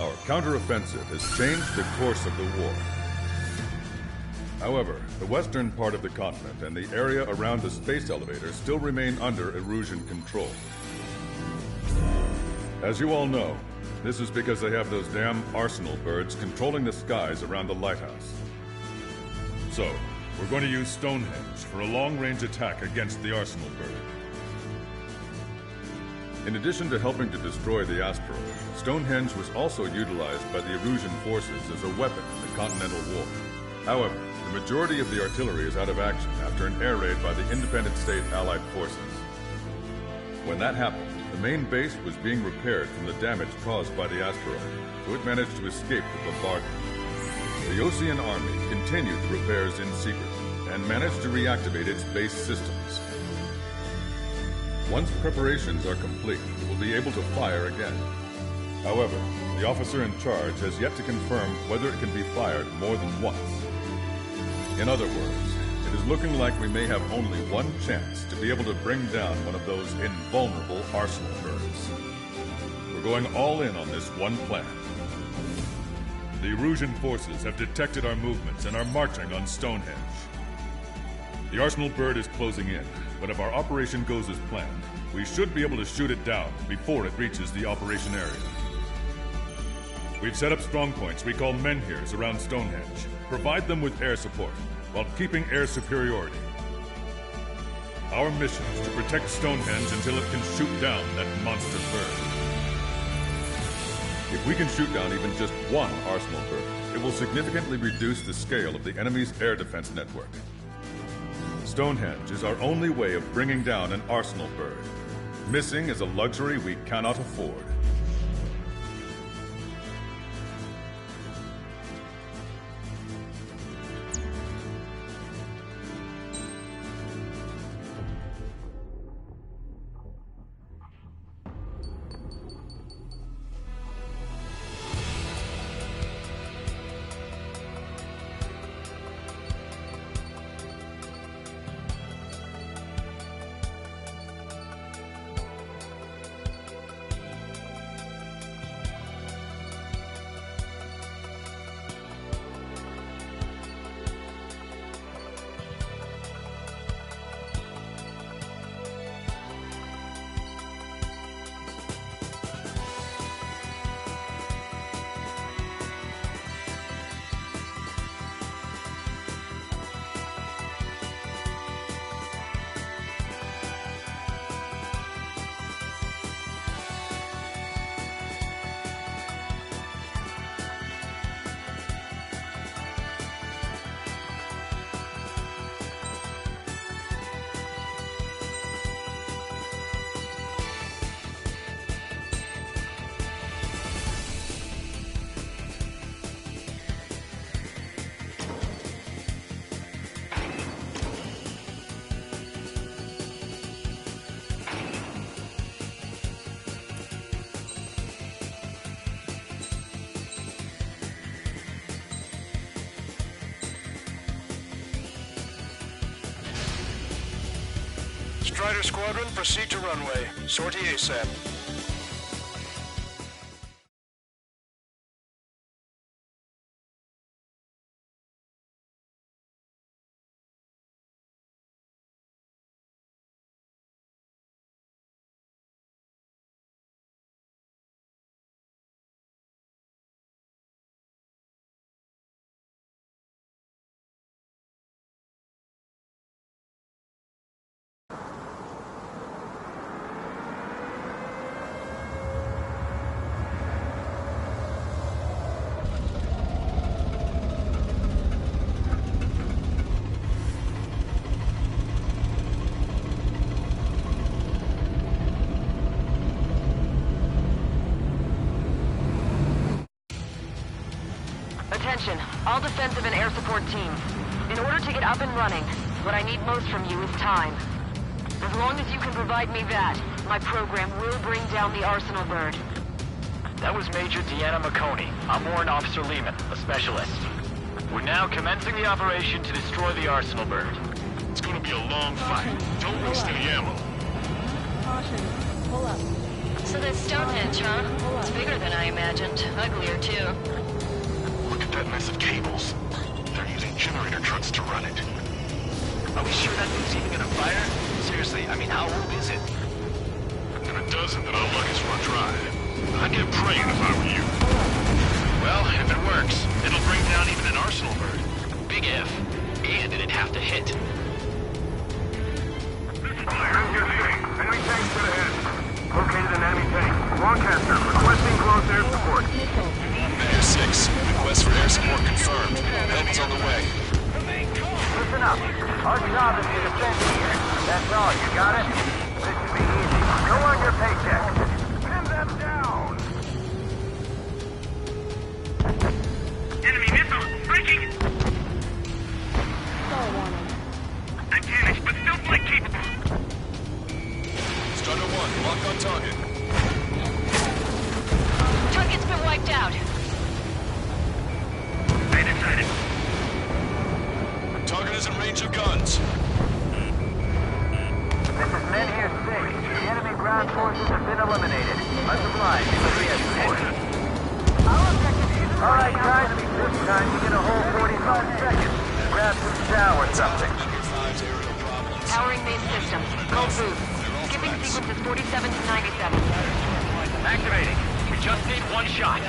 Our counteroffensive has changed the course of the war. However, the western part of the continent and the area around the space elevator still remain under Erusian control. As you all know, this is because they have those damn Arsenal birds controlling the skies around the lighthouse. So, we're going to use Stonehenge for a long-range attack against the Arsenal bird. In addition to helping to destroy the asteroid, Stonehenge was also utilized by the Erusian forces as a weapon in the Continental War. However, the majority of the artillery is out of action after an air raid by the Independent State Allied forces. When that happened, the main base was being repaired from the damage caused by the asteroid, so it managed to escape the bombardment. The Osean Army continued the repairs in secret and managed to reactivate its base systems. Once preparations are complete, it will be able to fire again. However, the officer in charge has yet to confirm whether it can be fired more than once. In other words, it is looking like we may have only one chance to be able to bring down one of those invulnerable Arsenal birds. We're going all in on this one plan. The Erusian forces have detected our movements and are marching on Stonehenge. The Arsenal bird is closing in, but if our operation goes as planned, we should be able to shoot it down before it reaches the operation area. We've set up strongpoints we call menhirs around Stonehenge. Provide them with air support, while keeping air superiority. Our mission is to protect Stonehenge until it can shoot down that monster bird. If we can shoot down even just one Arsenal bird, it will significantly reduce the scale of the enemy's air defense network. Stonehenge is our only way of bringing down an Arsenal bird. Missing is a luxury we cannot afford. Strider Squadron, proceed to runway. Sortie ASAP. Attention, all defensive and air support teams. In order to get up and running, what I need most from you is time. As long as you can provide me that, my program will bring down the Arsenal bird. That was Major Deanna McConey. I'm Warrant Officer Lehman, a specialist. We're now commencing the operation to destroy the Arsenal bird. It's gonna be a long fight. Don't waste any ammo. Caution. Pull up. So that's Stonehenge, huh? It's bigger than I imagined. Uglier, too. Look at that mess of cables. They're using generator trucks to run it. Are we sure that thing's even gonna fire? Seriously, I mean, how old is it? If it doesn't, then our luck is run dry. I'd get praying if I were you. Well, if it works, it'll bring down even an Arsenal bird. Big if. And it'd have to hit. Enemy tanks to the head. Located an enemy tank. Lancaster, requesting close air support. Mayor 6, request for air support confirmed. Help is on the way. Listen up. Our job is to defend here. That's all. You got it? This should be easy. Go on your paycheck. Pin them down. Enemy missile breaking. Advantage, but still flight capable. Strider 1, lock on target. Target's been wiped out. They decided. Target is in range of guns. This is Men here 6. The enemy ground forces have been eliminated. Underlined. Alright, guys. This time you get a whole 45 seconds. Grab some chow or something. Powering main system. Cold boot. Skipping sequences 47 to 97. Activating. We just need one shot.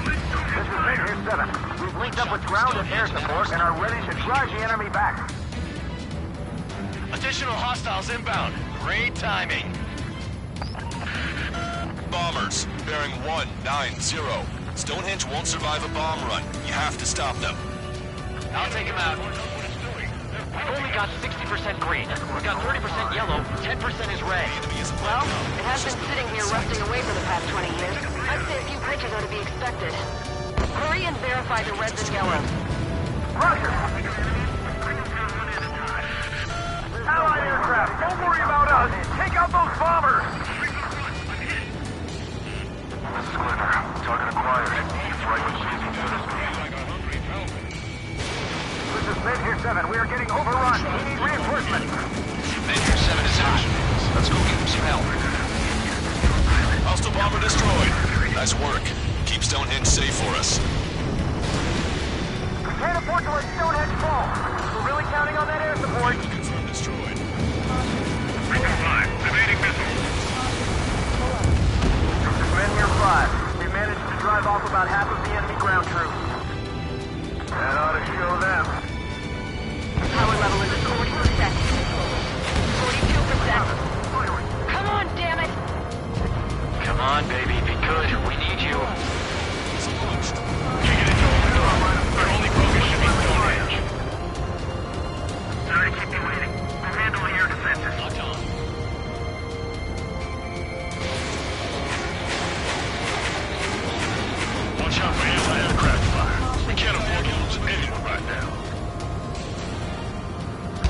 This is Men here 7. We've linked up with ground and air support and are ready to drive the enemy back. Additional hostiles inbound. Great timing. Bombers, bearing 190. Stonehenge won't survive a bomb run. You have to stop them. I'll take him out. We've only got 60% green. We've got 30% yellow. 10% is red. Well, it has been sitting here rusting away for the past 20 years. I'd say a few pitches are to be expected. Hurry and verify the reds and yellows. Roger. Allied aircraft, don't worry about us. Take out those bombers. This is Glitter. Target acquired. It's right when she's in This is Men here 7. We are getting overrun. We need reinforcements. Men here 7 is out. Let's go give him some help. Hostile bomber destroyed. Nice work. Keep Stonehenge safe for us. We can't afford to let Stonehenge fall. We're really counting on that air support. Confirmed destroyed. Recon 5. Evading missile. This is Men here 5. We managed to drive off about half of the enemy ground troops. That ought to show them. Power level is at 40%. 42%. Come on, damn it! Come on, baby. Be good. We need you. It's launched. Our only focus should be Stonehenge. Sorry to keep you waiting. We'll handle air defenses. Watch out for anti-aircraft fire. We can't afford to lose anyone right now.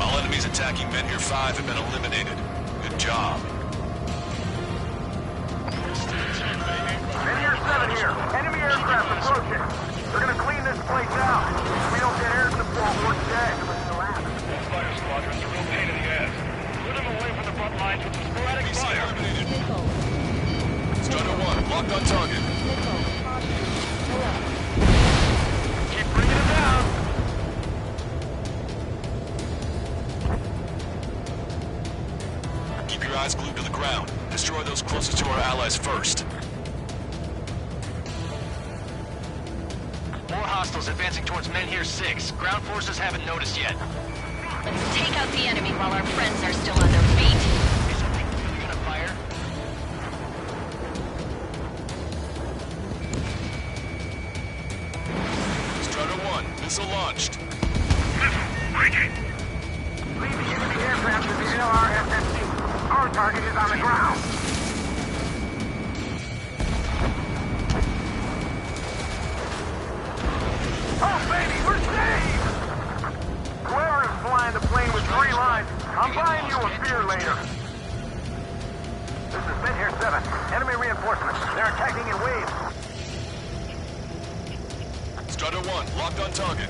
All enemies attacking Men here 5 have been eliminated. Good job. Men here 7 here. Enemy aircraft approaching. They're gonna clean this place out. If we don't get air support, we're dead. Fighter squadron's a real pain in the ass. Put them away from the front lines with some sporadic PC fire. eliminated. Strider 1, locked on target. Keep bringing them down. Keep your eyes glued to the ground. Destroy those closest to our allies first. More hostiles advancing towards Men here 6. Ground forces haven't noticed yet. Let's take out the enemy while our friends are still on their feet. Is something really gonna fire? Strider 1, missile launched. Breaking. Leave the enemy aircraft to the LRSSC. Our target is on the ground. Oh, baby, we're saved! Whoever is flying the plane with 3 lines, I'm buying you a beer later. This is Men here 7. Enemy reinforcements. They're attacking in waves. Strider 1, locked on target.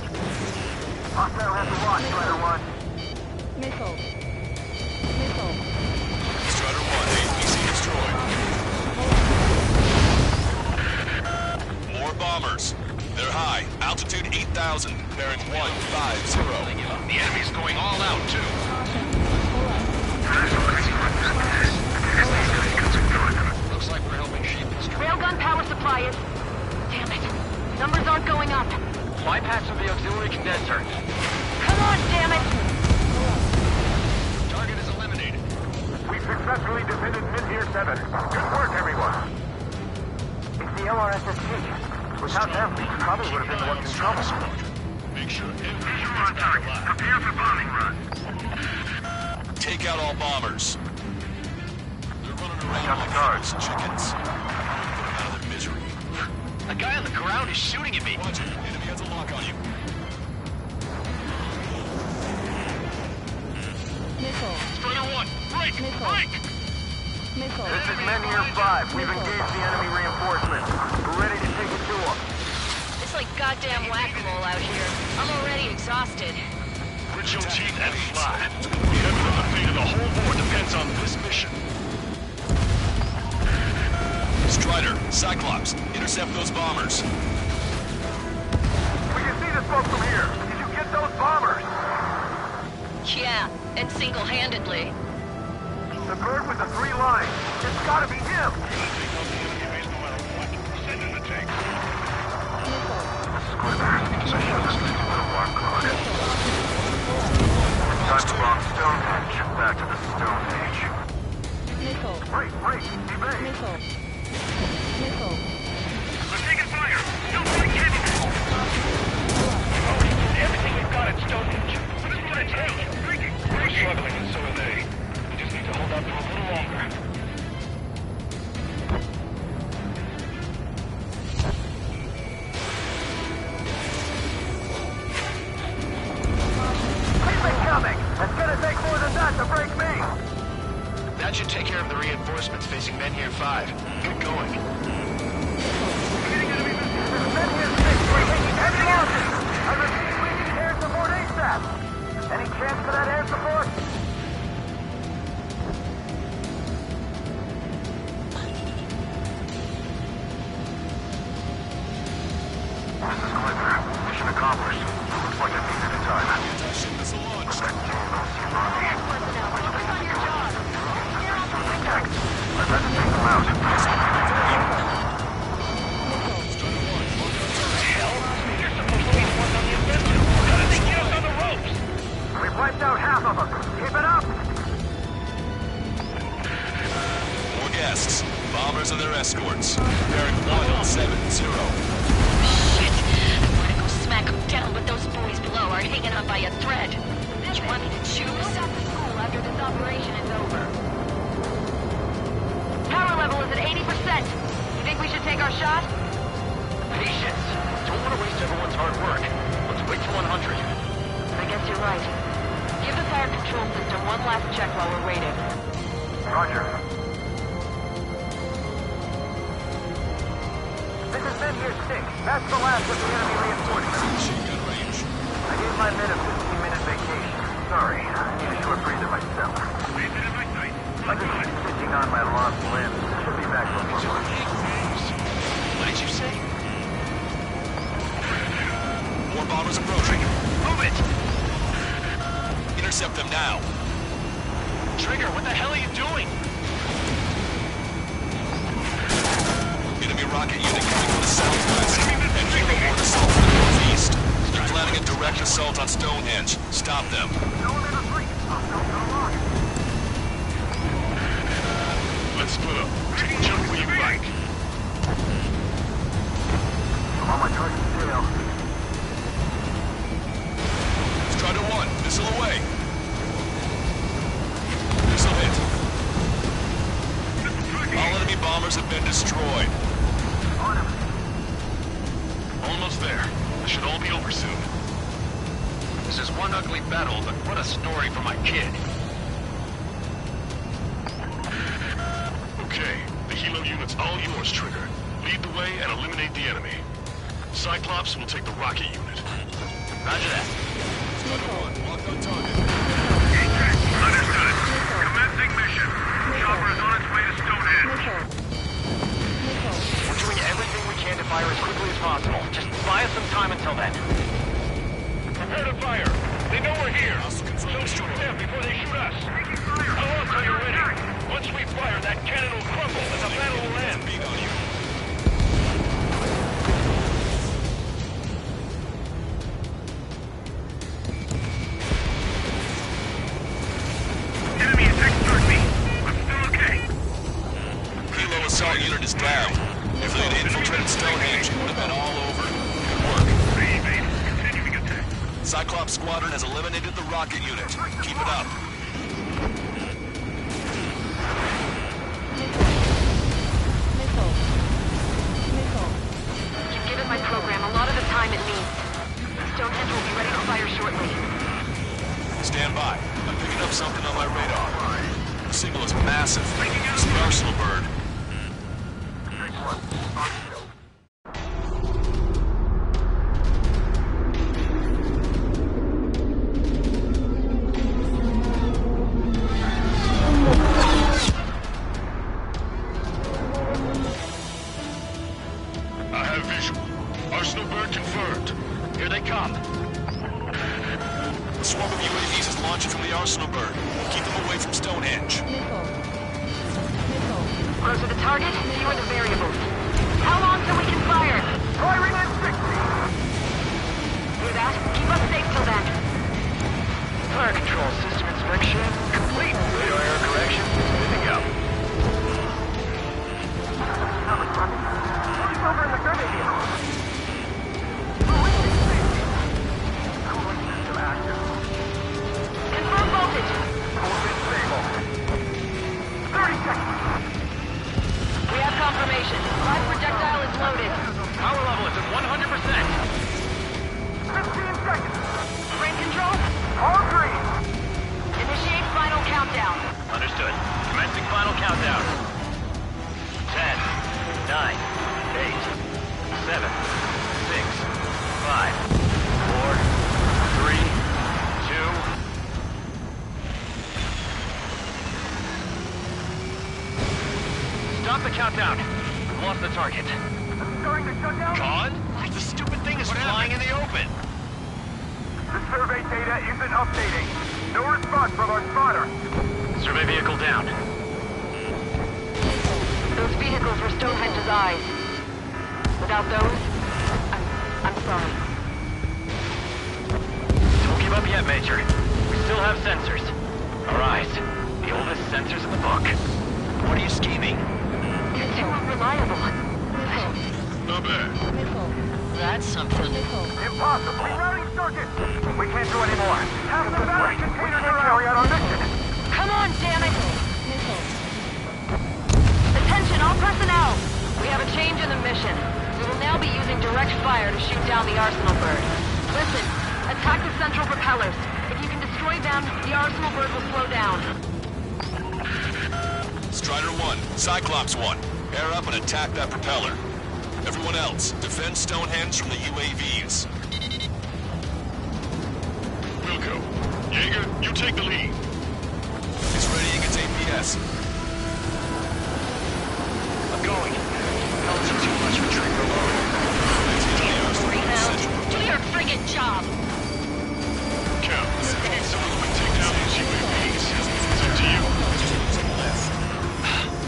Hostile has to watch, Strider 1. Strider 1, APC destroyed. bombers. They're high. Altitude 8,000. Bearing 150. The enemy's going all out, too. Looks like we're helping shape this trail. Railgun power supply is... Damn it. Numbers aren't going up. Bypassing the auxiliary condenser. Come on, damn it! Target is eliminated. We successfully defended Mid-Tier 7. Good work, everyone. It's the LRSST. Without them, we probably would have been the ones in trouble. Make sure everyone on target. Prepare for bombing run. Take out all bombers. They're running around Got the like guards. chickens. Put them out of their misery. A guy on the ground is shooting at me. Watch it. Enemy has a lock on you. Strider 1, break! Break! This is Men-Here 5. We've engaged the enemy reinforcements. We're ready to take it to them. It's like goddamn whack-a-mole out here. I'm already exhausted. Grit your teeth and fly. The fate of the whole board depends on this mission. Strider, Cyclops, intercept those bombers. We can see the smoke from here. Did you get those bombers? Yeah, and single-handedly. The bird with the 3 lines. It's gotta be him. Time to bomb Stonehenge. Back to the Stone Age. Wait, evade. We're taking fire! Don't break capable! Everything we've got at Stonehenge. What's it gonna take? We're struggling and so are they. We just need to hold out for a little longer. Keep it coming. It's gonna take more than that to break me. That should take care of the reinforcements facing Men-Here 5. Good going. Men-Here 6, we're taking heavy losses. I repeat, we need air support ASAP. Any chance for that air support? This is Clipper. Mission accomplished. Looks like I made it in time. Anti-ship missile launch. I'd rather take them out. We've wiped out half of them. Keep it up! More guests. Bombers and their escorts. Bearing 170. Shit! I wanna go smack them down, but those boys below are hanging on by a thread. Do you want me to choose? Go back to school after this operation is over. Power level is at 80%. You think we should take our shot? Patience. Don't want to waste everyone's hard work. Let's wait till 100. I guess you're right. Give the fire control system one last check while we're waiting. Roger. This is Men-Here 6. That's the last of the enemy reinforcements. Shotgun range. I gave my men a 15-minute vacation. Sorry, I need a short breather myself. I'm just stitching on my lost limbs. Should be back before lunch. What did you say? More bombers approaching. Move it! Intercept them now. Trigger, what the hell are you doing? Enemy rocket unit coming from the southwest. Entering the border assault from the northeast. They're planning a direct assault on Stonehenge. Stop them. Let's split up. Jump where you like. I'm on my target's tail. Strider 1, missile away. Missile hit. All enemy bombers have been destroyed. Almost there. This should all be over soon. This is one ugly battle, but what a story for my kid. Okay, the helo unit's all yours, Trigger. Lead the way and eliminate the enemy. Cyclops will take the rocket unit. Roger that. Strider 1, locked on target. Understood. Commencing mission. Chopper is on its way to Stonehenge. We're doing everything we can to fire as quickly as possible. Just buy us some time until then. Prepare to fire. They know we're here. So shoot them before they shoot us. How long till you're ready? Once we fire, that cannon will crumble and the battle will end. Beat on you. Enemy attack toward me. I'm still okay. Kilo assault unit is down. If they'd infiltrated Stonehenge, it would have been all over. Good work. Continuing attack. Cyclops Squadron has eliminated the rocket unit. Keep it up. You've given my program a lot of the time it needs. Stonehenge will be ready to fire shortly. Stand by. I'm picking up something on my radar. The signal is massive. It's the Arsenal bird. I have visual. Arsenal bird confirmed. Here they come. The swarm of UAVs is launching from the Arsenal bird. Keep them away from Stonehenge. Closer to target, fewer the variables. How long till we can fire? Firing at 60! Hear that? Keep us safe till then. Fire control system inspection complete. Radar error correction. Good to go. Who's over in the grenade vehicle? Cooling system active. Confirm voltage. Cooling stable. 30 seconds. We have confirmation. Live projectile is loaded. Power level is at 100%. 15 seconds. Brain control? All green. Initiate final countdown. Understood. Commencing final countdown. 10, 9, 8, 7, 6, 5, 4, 3, 2. Stop the countdown. We've lost the target. Starting to shut down. Gone? The stupid thing is flying in the open. The survey data isn't updating. No response from our spotter. Survey vehicle down. Those vehicles were Stonehenge's eyes. Without those, I'm sorry. Don't give up yet, Major. We still have sensors. Our eyes. The oldest sensors in the book. What are you scheming? They're too unreliable. Not bad. That's something. Impossible. Rerouting circuit. We can't do any more. Half the battery containers are carry out our mission. Come on, damn it! Attention, all personnel! We have a change in the mission. We will now be using direct fire to shoot down the Arsenal bird. Listen, attack the central propellers. If you can destroy them, the Arsenal bird will slow down. Strider 1, Cyclops 1. Air up and attack that propeller. Everyone else, defend Stonehenge from the UAVs. Wilco. Jaeger, you take the lead. It's readying its APS. I'm going. Pellets are too much for trigger alone. Do your friggin' job! Cal, someone will take down these UAVs. It's up to you.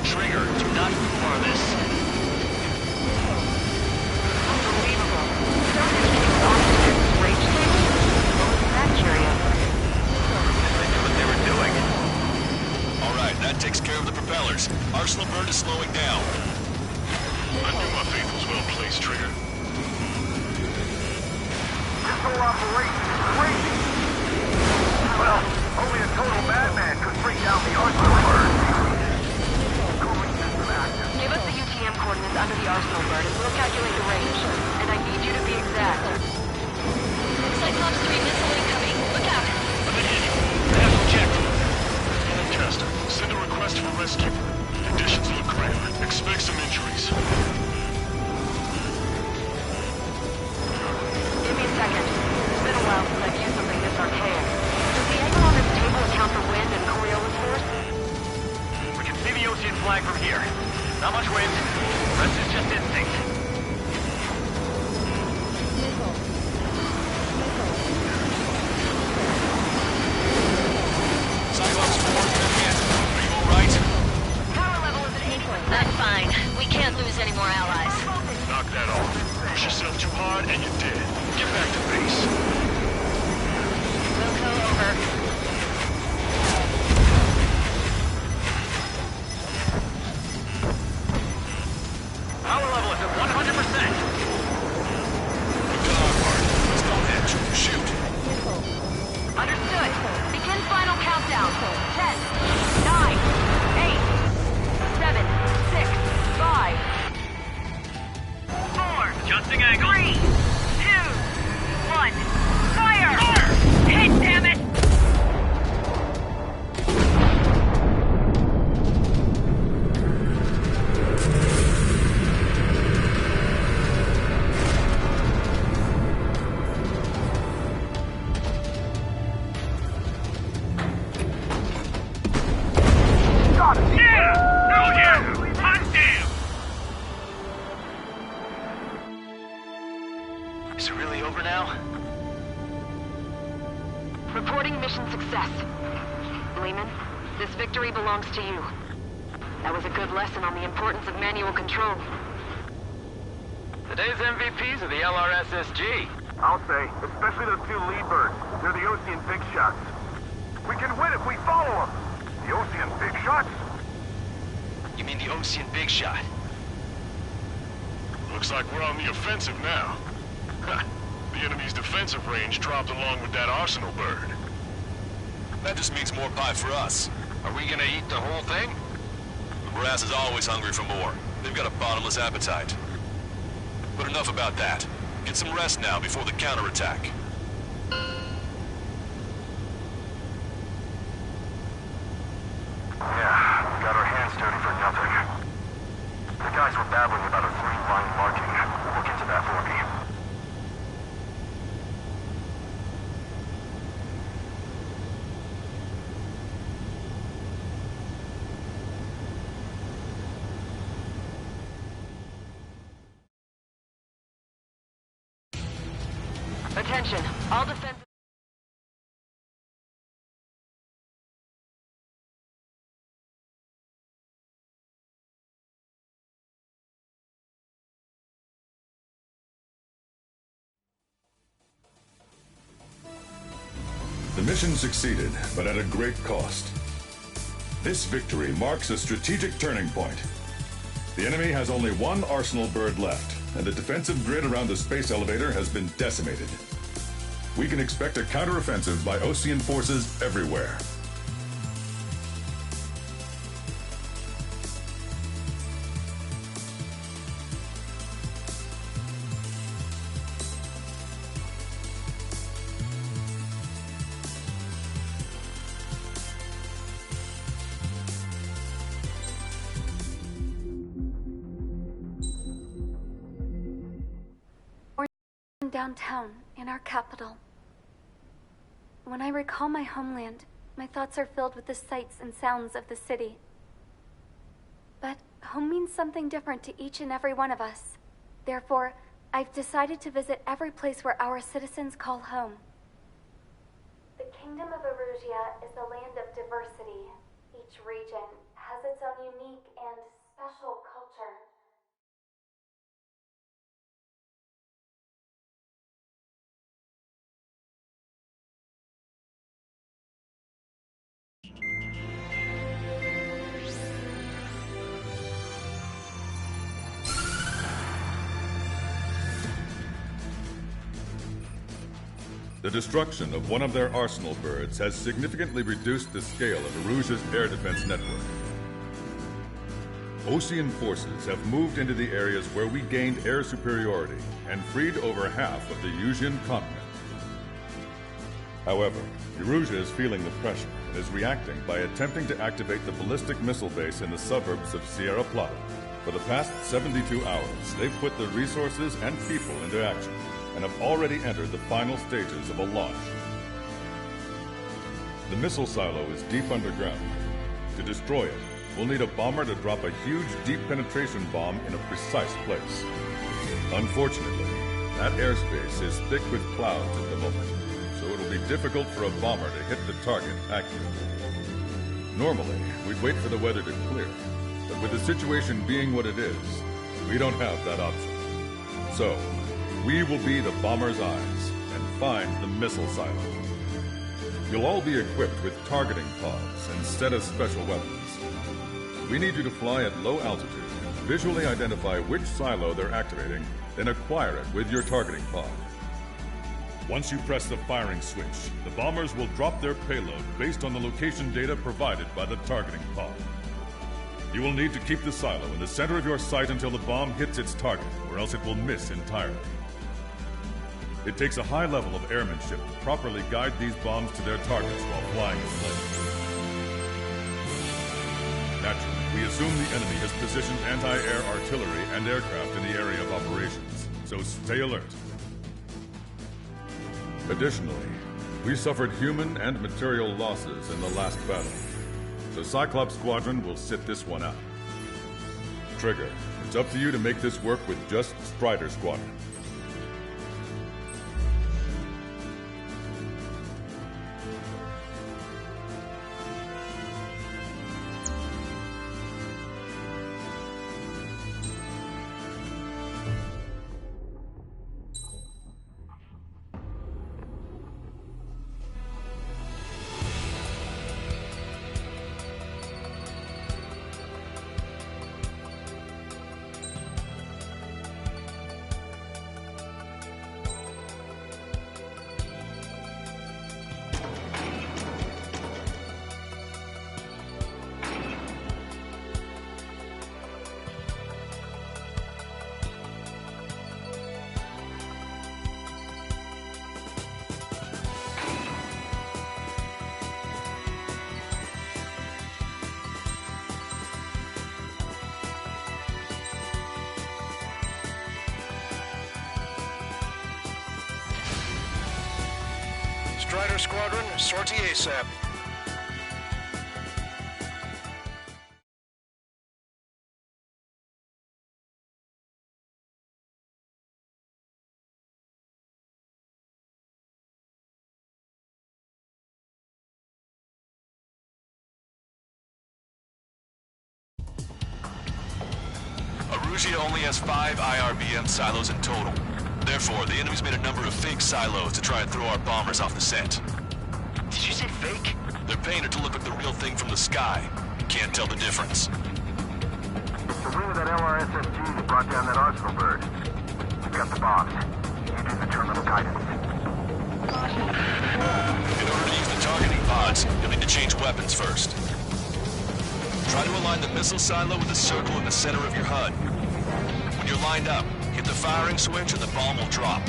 Trigger, do not far this. Unbelievable. Stonehenge came off the rage thing? What was that curious? They knew what they were doing. All right, that takes care of the propellers. Arsenal bird is slowing down. I knew my faith was well placed, Trigger. This whole operation is crazy. Well, only a total madman could bring down the Arsenal bird. Cooling system active. Give us the UTM coordinates under the Arsenal bird and we'll calculate the range. And I need you to be exact. Cyclops 3 missile incoming. Look out! I've been hitting. I have objective. Lancaster, send a request for rescue. Conditions look grim. Expect some injuries. Give me a second. It's been a while since I've used something this archaic. Does the angle on this table account for wind and Coriolis force? We can see the ocean flag from here. Not much wind. Rest is just instinct. over now? Reporting mission success. Lehman, this victory belongs to you. That was a good lesson on the importance of manual control. Today's MVPs are the LRSSG. I'll say, especially those two lead birds. They're the Ocean big shots. We can win if we follow them. The Ocean big shots? You mean the Ocean Big Shot? Looks like we're on the offensive now. The enemy's defensive range dropped along with that Arsenal bird. That just means more pie for us. Are we gonna eat the whole thing? The brass is always hungry for more. They've got a bottomless appetite. But enough about that. Get some rest now before the counterattack. Yeah, we got our hands dirty for nothing. The guys were babbling about a three-line marking. Look into that for me. Attention, all defensive... The mission succeeded, but at a great cost. This victory marks a strategic turning point. The enemy has only one Arsenal bird left, and the defensive grid around the space elevator has been decimated. We can expect a counteroffensive by Osean forces everywhere. Downtown, in our capital. When I recall my homeland, my thoughts are filled with the sights and sounds of the city. But home means something different to each and every one of us. Therefore, I've decided to visit every place where our citizens call home. The Kingdom of Erusia is the land of diversity. Each region has its own unique and special culture. The destruction of one of their Arsenal birds has significantly reduced the scale of Erusia's air defense network. Osean forces have moved into the areas where we gained air superiority and freed over half of the Eusian continent. However, Erusia is feeling the pressure and is reacting by attempting to activate the ballistic missile base in the suburbs of Sierra Plata. For the past 72 hours, they've put the resources and people into action and have already entered the final stages of a launch. The missile silo is deep underground. To destroy it, we'll need a bomber to drop a huge deep penetration bomb in a precise place. Unfortunately, that airspace is thick with clouds at the moment, so it'll be difficult for a bomber to hit the target accurately. Normally, we'd wait for the weather to clear, but with the situation being what it is, we don't have that option. So, we will be the bomber's eyes and find the missile silo. You'll all be equipped with targeting pods instead of special weapons. We need you to fly at low altitude and visually identify which silo they're activating, then acquire it with your targeting pod. Once you press the firing switch, the bombers will drop their payload based on the location data provided by the targeting pod. You will need to keep the silo in the center of your sight until the bomb hits its target, or else it will miss entirely. It takes a high level of airmanship to properly guide these bombs to their targets while flying the plane. Naturally, we assume the enemy has positioned anti-air artillery and aircraft in the area of operations, so stay alert. Additionally, we suffered human and material losses in the last battle, so Cyclops Squadron will sit this one out. Trigger, it's up to you to make this work with just Strider Squadron. Strider Squadron, sortie ASAP. Arugia only has 5 IRBM silos in total. Therefore, the enemy's made a number of fake silos to try and throw our bombers off the scent. Did you say fake? They're painted to look like the real thing from the sky. You can't tell the difference. It's the wing of that LRSSG that brought down that Arsenal bird. We've got the bombs. You do the terminal guidance. In order to use the targeting pods, you'll need to change weapons first. Try to align the missile silo with the circle in the center of your HUD. When you're lined up, hit the firing switch and the bomb will drop.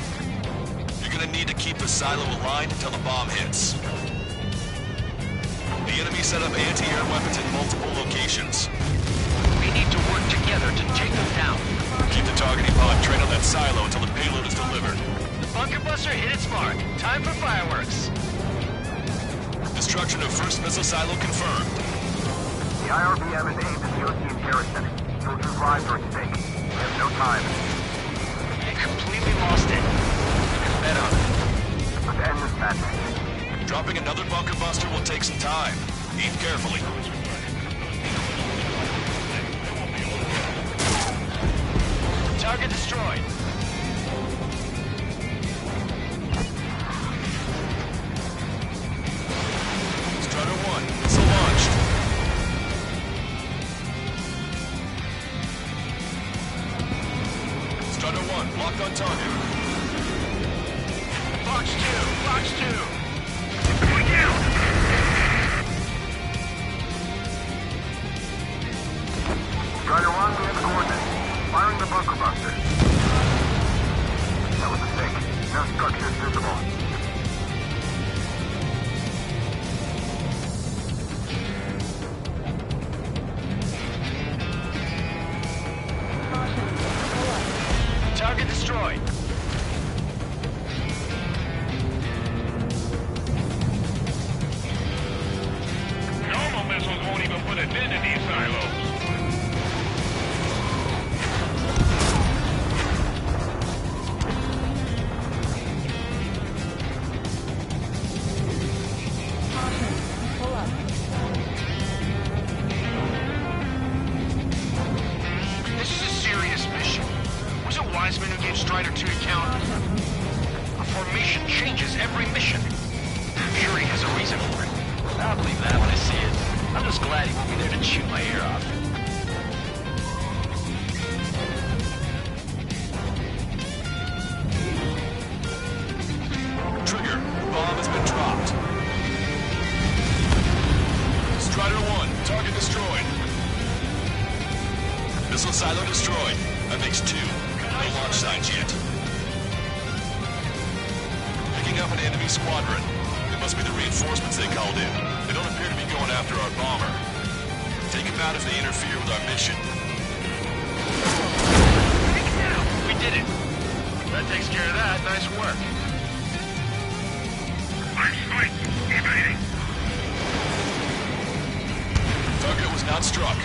You're gonna need to keep the silo aligned until the bomb hits. The enemy set up anti-air weapons in multiple locations. We need to work together to take them down. Keep the targeting pod trained on that silo until the payload is delivered. The bunker buster hit its mark. Time for fireworks. Destruction of first missile silo confirmed. The IRBM is aimed at the OTM garrison. Soldiers' lives are at stake. We have no time. I completely lost it. Bet on it. Let's end this madness. Dropping another bunker buster will take some time. Aim carefully. Target destroyed. Strider 1, missile launched. Strider 1, locked on target. Fox 2, Fox 2. Going down. Strider 1, we have the coordinates. Firing the bunker buster. That was a mistake. No structures visible. Target destroyed. Normal missiles won't even put a dent in these silos. This is a serious mission. Was it Wiseman who gave Strider 2 to count? A formation changes every mission. Sure, he has a reason for it. I'll believe that when I see it. I'm just glad he won't be there to chew my ear off. Trigger, the bomb has been dropped. Strider 1, target destroyed. Missile silo destroyed. That makes 2. No launch signs yet. Picking up an enemy squadron. It must be the reinforcements they called in. They don't appear to be going after our bomber. Take them out if they interfere with our mission. We did it. That takes care of that. Nice work. Target was not struck.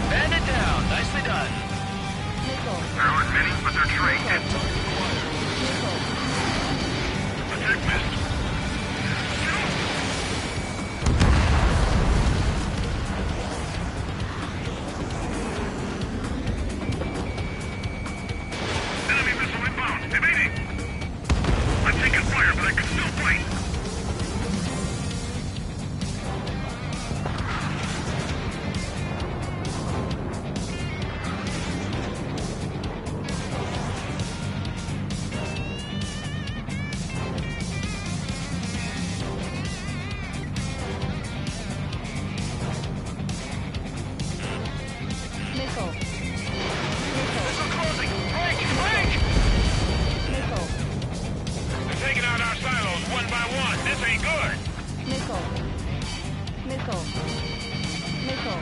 Band it down. Nicely done. Power's many, but they're trained. Attack missed. Missile. Missile.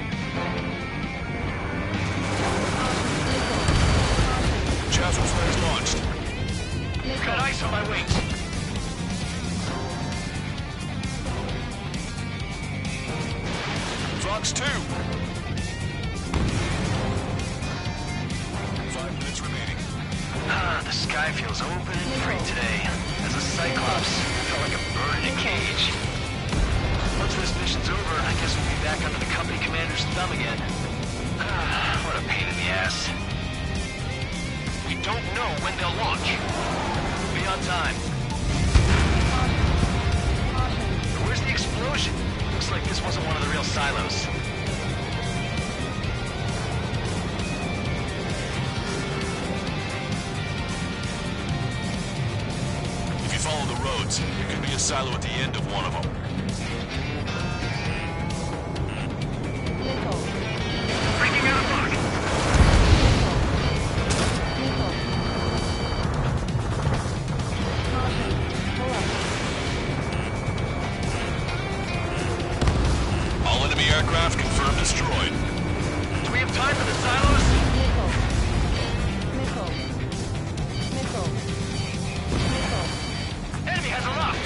Chancellor's flares launched. Got ice on my wings. Fox 2. 5 minutes remaining. The sky feels open and free today. As a Cyclops, I felt like a bird in a cage. Once this mission's over, I guess we'll be back under the company commander's thumb again. What a pain in the ass. We don't know when they'll launch. We'll be on time. Where's the explosion? Looks like this wasn't one of the real silos. If you follow the roads, there could be a silo at the end of one of them. Breaking out of luck. All enemy aircraft confirmed destroyed. Do we have time for the silos? Enemy has a lock.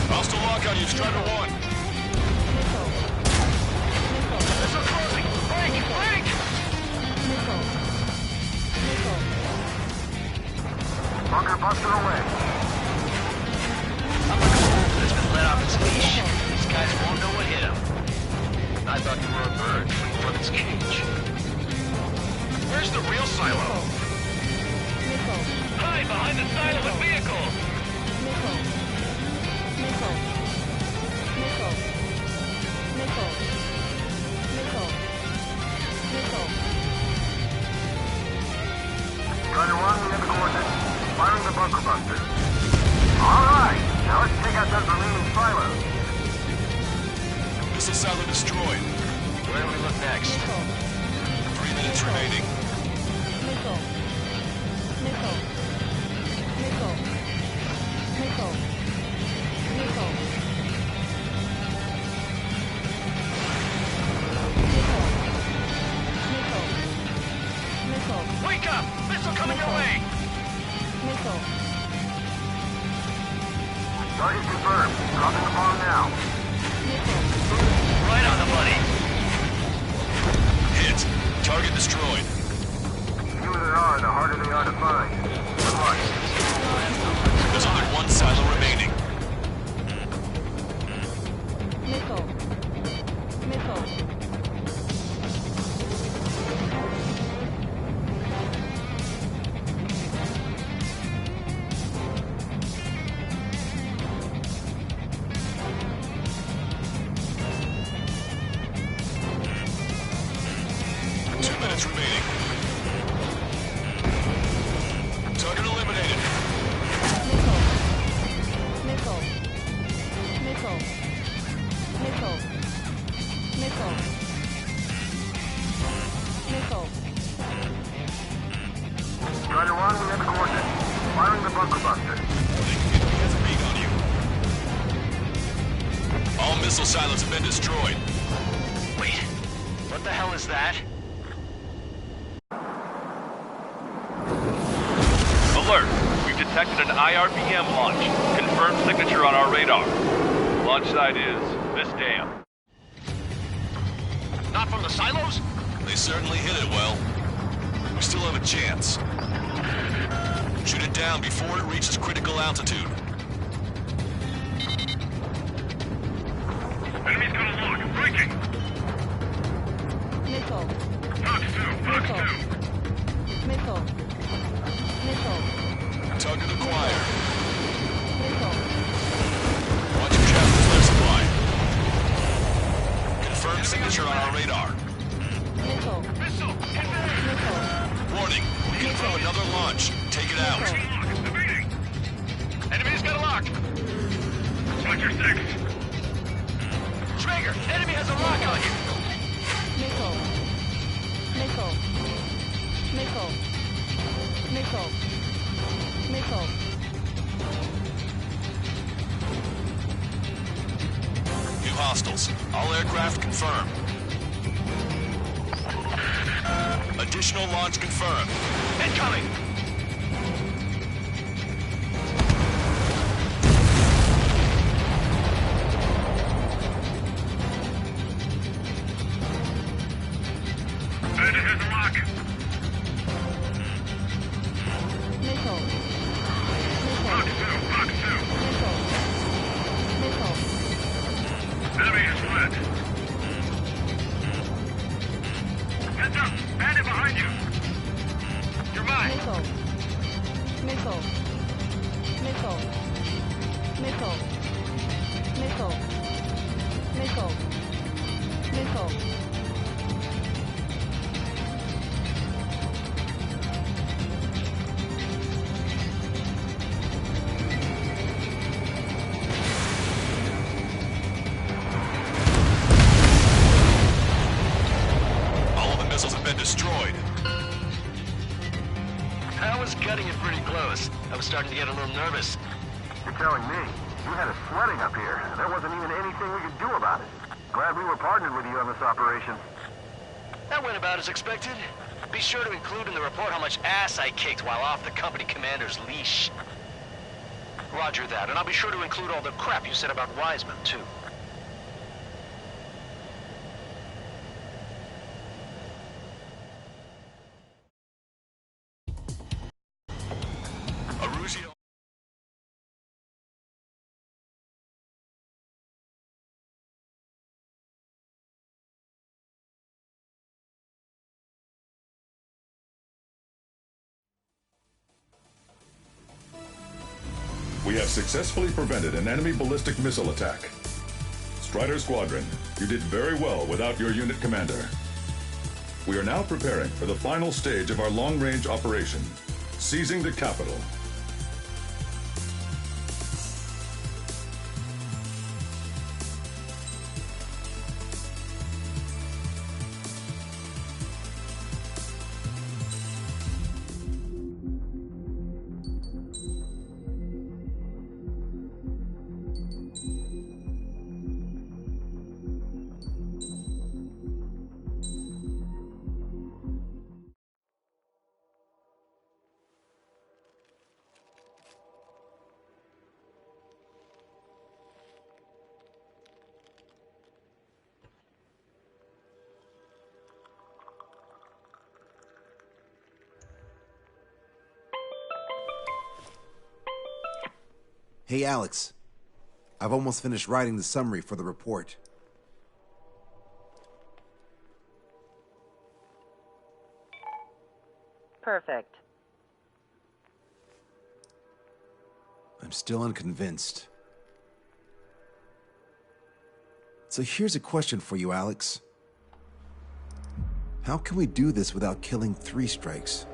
Hostile lock on you, Strider 1. Missile closing. Break! Break! Bunker buster away. It's been let off its leash. These guys won't know what hit them. I thought you were a bird from its cage. Where's the real silo? Hide behind the silo with vehicle. Strider 1, we have coordinates. Firing the bunker buster. All right, now let's take out those remaining silos. Missile silo destroyed. Where do we look next? 3 minutes remaining. Wake up! Missile coming your way! Target confirmed. Dropping the bomb now. Right on the money. Hit. Target destroyed. The fewer there are, the harder they are to find. Good luck. There's only one silo remaining. Target eliminated. Strider 1, we have coordinates. Firing the bunker buster. Has a beat on you. All missile silos have been destroyed. Wait, what the hell is that? Alert! We've detected an IRBM launch. Confirmed signature on our radar. Launch site is this dam. Not from the silos? They certainly hit it well. We still have a chance. Shoot it down before it reaches critical altitude. Enemy's got a lock. Breaking! Fox 2, Fox 2. Target acquired. Watch your chapter flare supply. Confirmed signature on our radar. Missile! Warning, we confirm another launch. Take it out. Evading! Enemy's got a lock. Watcher 6. Traeger, enemy has a lock on you. hostiles. All aircraft confirmed. Additional launch confirmed. Incoming! Bandit has a lock. Missile. Box 2. Missile. Enemy is fled. Heads up! Bandit behind you! You're mine! Missile. Missile. Missile. Missile. Missile. Missile. Missile. All of the missiles have been destroyed. I was cutting it pretty close. I was starting to get a little nervous. You're telling me you had us sweating up here. There wasn't even anything we could do about it. Glad we were partnered with you on this operation. That went about as expected. Be sure to include in the report how much ass I kicked while off the company commander's leash. Roger that, and I'll be sure to include all the crap you said about Wiseman, too. Aruzio. We have successfully prevented an enemy ballistic missile attack. Strider Squadron, you did very well without your unit commander. We are now preparing for the final stage of our long-range operation, seizing the capital. Hey, Alex. I've almost finished writing the summary for the report. Perfect. I'm still unconvinced. So here's a question for you, Alex. How can we do this without killing 3 strikes?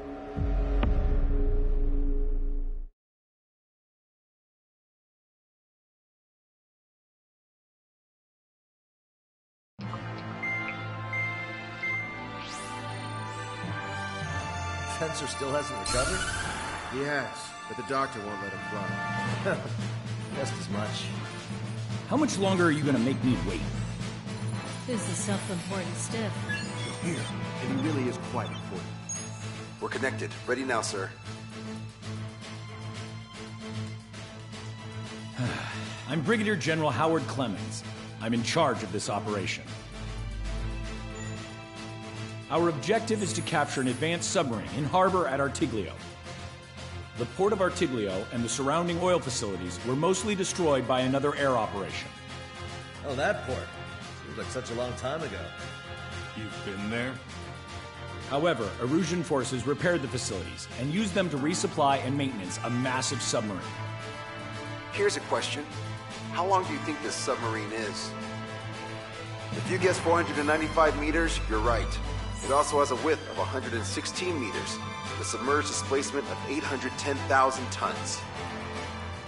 Sensor still hasn't recovered? Yes, but the doctor won't let him fly. Just as much. How much longer are you gonna make me wait? Who's the self-important stiff? You're here, and he really is quite important. We're connected. Ready now, sir. I'm Brigadier General Howard Clemens. I'm in charge of this operation. Our objective is to capture an advanced submarine in harbor at Artiglio. The port of Artiglio and the surrounding oil facilities were mostly destroyed by another air operation. Oh, that port. Seems like such a long time ago. You've been there? However, Erusian forces repaired the facilities and used them to resupply and maintenance a massive submarine. Here's a question. How long do you think this submarine is? If you guess 495 meters, you're right. It also has a width of 116 meters, with a submerged displacement of 810,000 tons.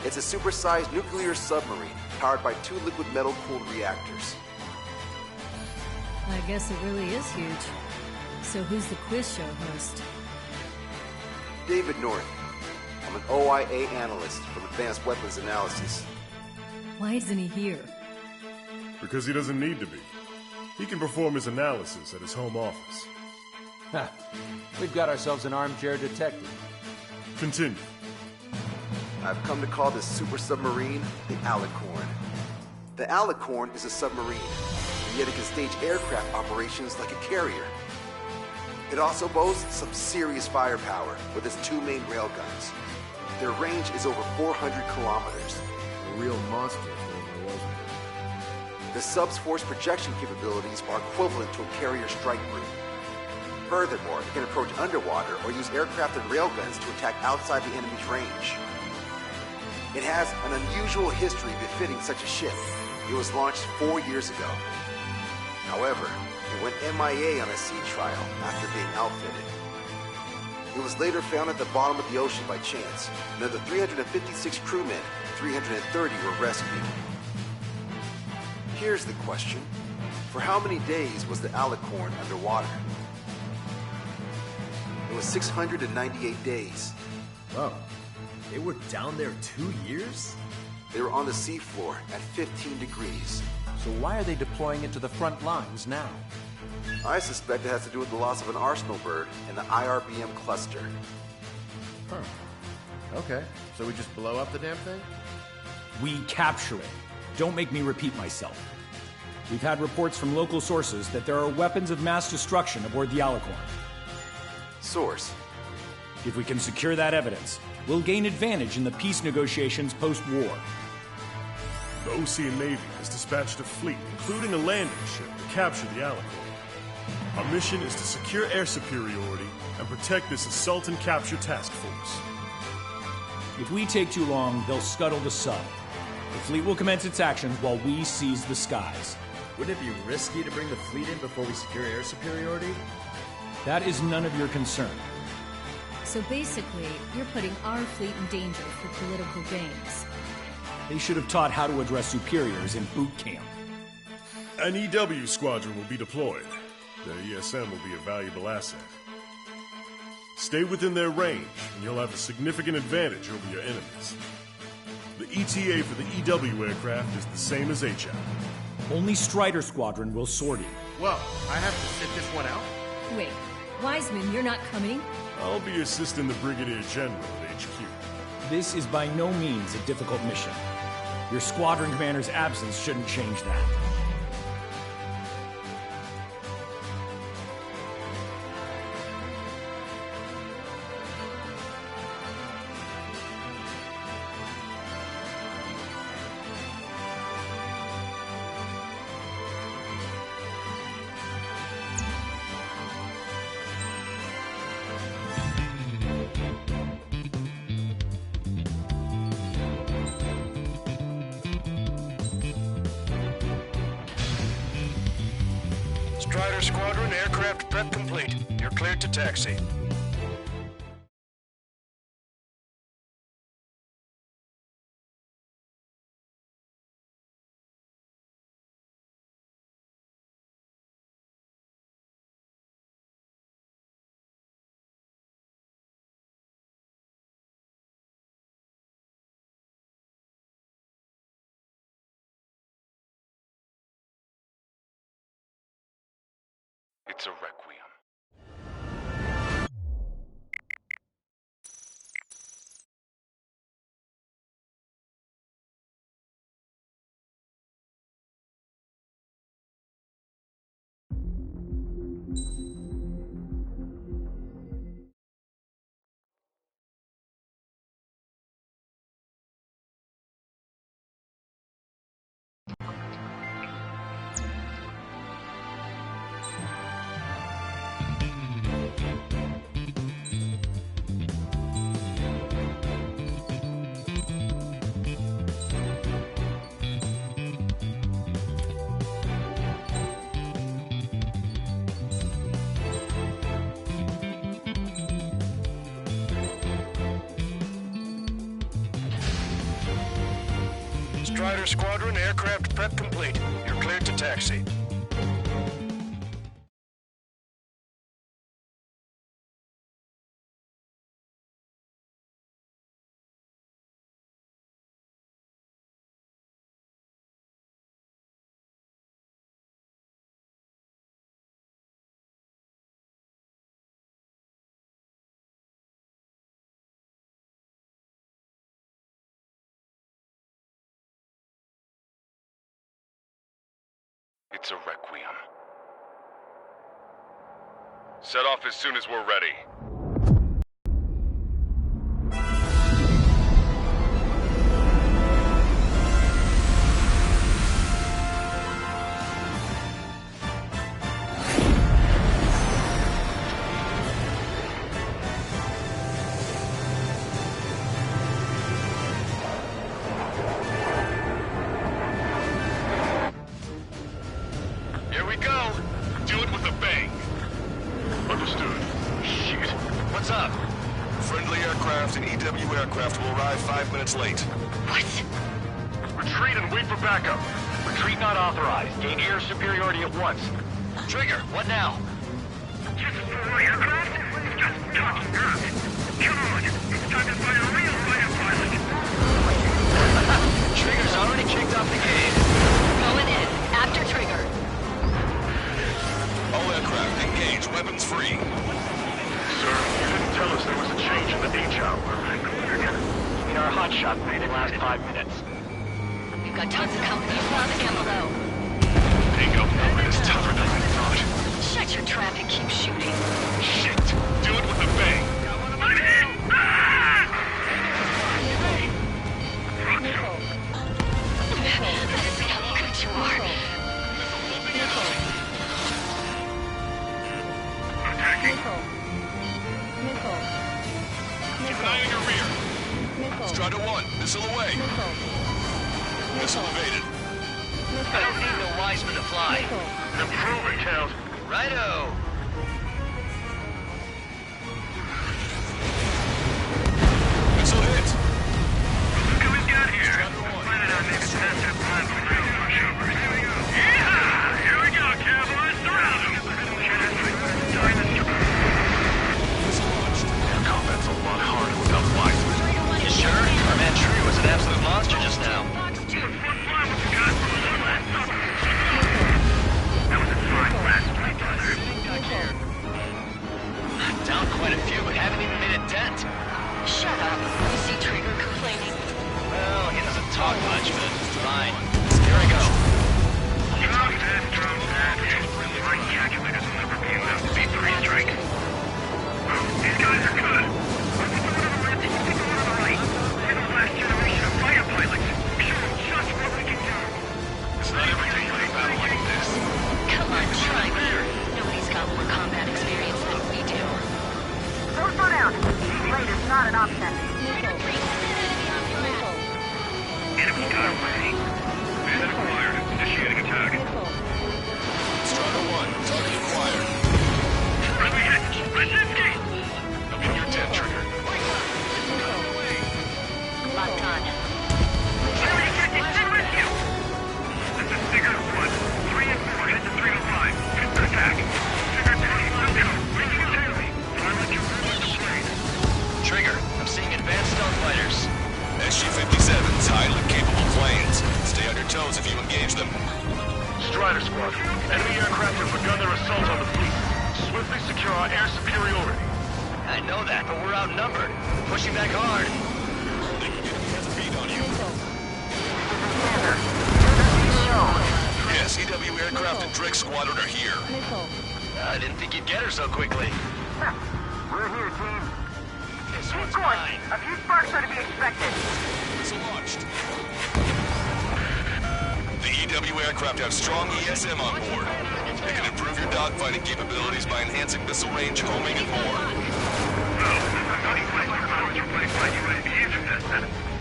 It's a supersized nuclear submarine powered by 2 liquid metal-cooled reactors. I guess it really is huge. So who's the quiz show host? David North. I'm an OIA analyst from Advanced Weapons Analysis. Why isn't he here? Because he doesn't need to be. He can perform his analysis at his home office. Ha! We've got ourselves an armchair detective. Continue. I've come to call this super submarine the Alicorn. The Alicorn is a submarine, and yet it can stage aircraft operations like a carrier. It also boasts some serious firepower with its two main railguns. Their range is over 400 kilometers. A real monster for a railgun. The sub's force projection capabilities are equivalent to a carrier strike group. Furthermore, it can approach underwater or use aircraft and railguns to attack outside the enemy's range. It has an unusual history befitting such a ship. It was launched 4 years ago. However, it went MIA on a sea trial after being outfitted. It was later found at the bottom of the ocean by chance, and of the 356 crewmen, 330 were rescued. Here's the question. For how many days was the Alicorn underwater? It was 698 days. Whoa. They were down there 2 years? They were on the seafloor at 15 degrees. So why are they deploying it to the front lines now? I suspect it has to do with the loss of an Arsenal bird in the IRBM cluster. Huh. Okay, so we just blow up the damn thing? We capture it. Don't make me repeat myself. We've had reports from local sources that there are weapons of mass destruction aboard the Alicorn. Source? If we can secure that evidence, we'll gain advantage in the peace negotiations post-war. The Ocean Navy has dispatched a fleet, including a landing ship, to capture the Alicorn. Our mission is to secure air superiority and protect this assault and capture task force. If we take too long, they'll scuttle the sub. The fleet will commence its actions while we seize the skies. Wouldn't it be risky to bring the fleet in before we secure air superiority? That is none of your concern. So basically, you're putting our fleet in danger for political gains. They should have taught how to address superiors in boot camp. An EW squadron will be deployed. The ESM will be a valuable asset. Stay within their range, and you'll have a significant advantage over your enemies. The ETA for the EW aircraft is the same as HL. Only Strider Squadron will sortie. Well, I have to sit this one out? Wait, Wiseman, you're not coming? I'll be assisting the Brigadier General at HQ. This is by no means a difficult mission. Your squadron commander's absence shouldn't change that. Strider Squadron, aircraft prep complete. You're cleared to taxi. It's a requiem. Strider Squadron, aircraft prep complete. You're cleared to taxi. It's a requiem. Set off as soon as we're ready. Here we go. Do it with a bang. Understood. Shit. What's up? Friendly aircraft and EW aircraft will arrive 5 minutes late. What? Retreat and wait for backup. Retreat not authorized. Gain air superiority at once. Trigger, what now? Just for aircraft? Just talking earth. Come on. It's time to find a real fighter pilot. Trigger's already kicked off the game. Going in. After Trigger. All aircraft engage, weapons free. Sir, you didn't tell us there was a change in the H hour. I mean, our hotshot made it last 5 minutes. We've got tons of company above and below. Bingo moment is tougher than I thought. Shut your trap and keep shooting. Shit. Do it with a bang. I'm hit! Missile. Let us see how good you are. Attacking. Missile. Keep an eye on your rear. Missile. Strider 1, missile away. Missile evaded. I don't need no Wiseman to fly. Improve it, Count. Righto. Missile hit. Look who we've got here. Planning on maybe massive plan for real pushovers. Yeah! Here we go, cowboys. Surround them. Missile launched. Air combat's a lot harder without Wiseman. You sure? Our man Tree was an absolute monster just now. Down quite a few, but haven't even made a dent. Shut up. You see Trigger complaining? Well, he doesn't talk much, but it's fine. Here I go. Drop that. My calculators will never be enough to beat 3 strike. These guys are good. Let's pick one on the left and you pick one on the right. We're the last generation of fighter pilots. Show them just what we can do. It's not every day you have a battle like this. Come on, try me. Nobody's got more combat experience than we do. Don't slow down. Late is not an option. Enemy got away. Mission acquired. Initiating attack. Strider 1, target acquired. Friendly hit. Brzezinski! I'm in your tent, Trigger. Locked on. Enemy detected. Stay with you! This is Figure 1. 3 and 4 head to 305. Hit the attack. Figure 2 is go. Bring you to me. Silence your room with the blade. Trigger, I'm seeing advanced stealth fighters. SG-57's highly capable planes. Stay on your toes if you engage them. Strider Squad. Enemy aircraft have begun their assault on the fleet. Swiftly secure our air superiority. I know that, but we're outnumbered. Pushing back hard. They can get a beat on you. Yes, EW aircraft and Drake Squadron are here. I didn't think you'd get her so quickly. We're here, team. This Keep one's going. mine. A few sparks are to be expected. Missile launched. The EW aircraft have strong ESM on board. They can improve your dogfighting capabilities by enhancing missile range, homing, and more.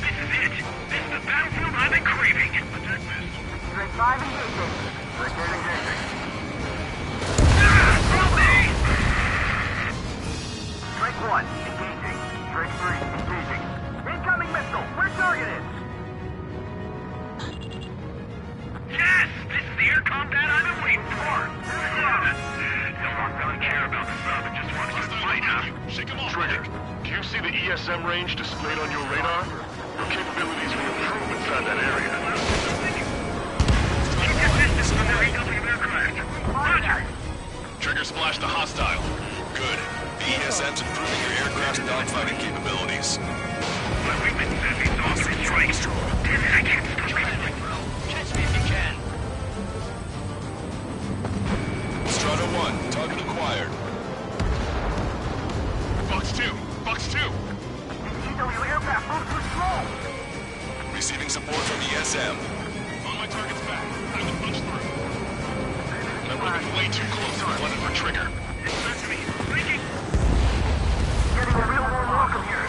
This is it. This is the battlefield I've been craving. Straight 5 engaging. Richard engaging. Help me! Strike 1 engaging. Strike 3 engaging. Incoming missile. We're targeted. Yes! This is the air combat I've been waiting for! Don't really care about the sub and just wants to fight, huh? Trigger, do you see the ESM range displayed on your radar? Your capabilities will improve inside that area. Keep your distance from their EW aircraft. Roger! Trigger splashed the hostile. Good. The ESM's improving your aircraft's dogfighting capabilities. My weakness says he's off to strike. Damn it, I can't stop it. Catch me if you can. moving way too close. I'm running for trigger. It's me. Breaking. Getting a real warm welcome here.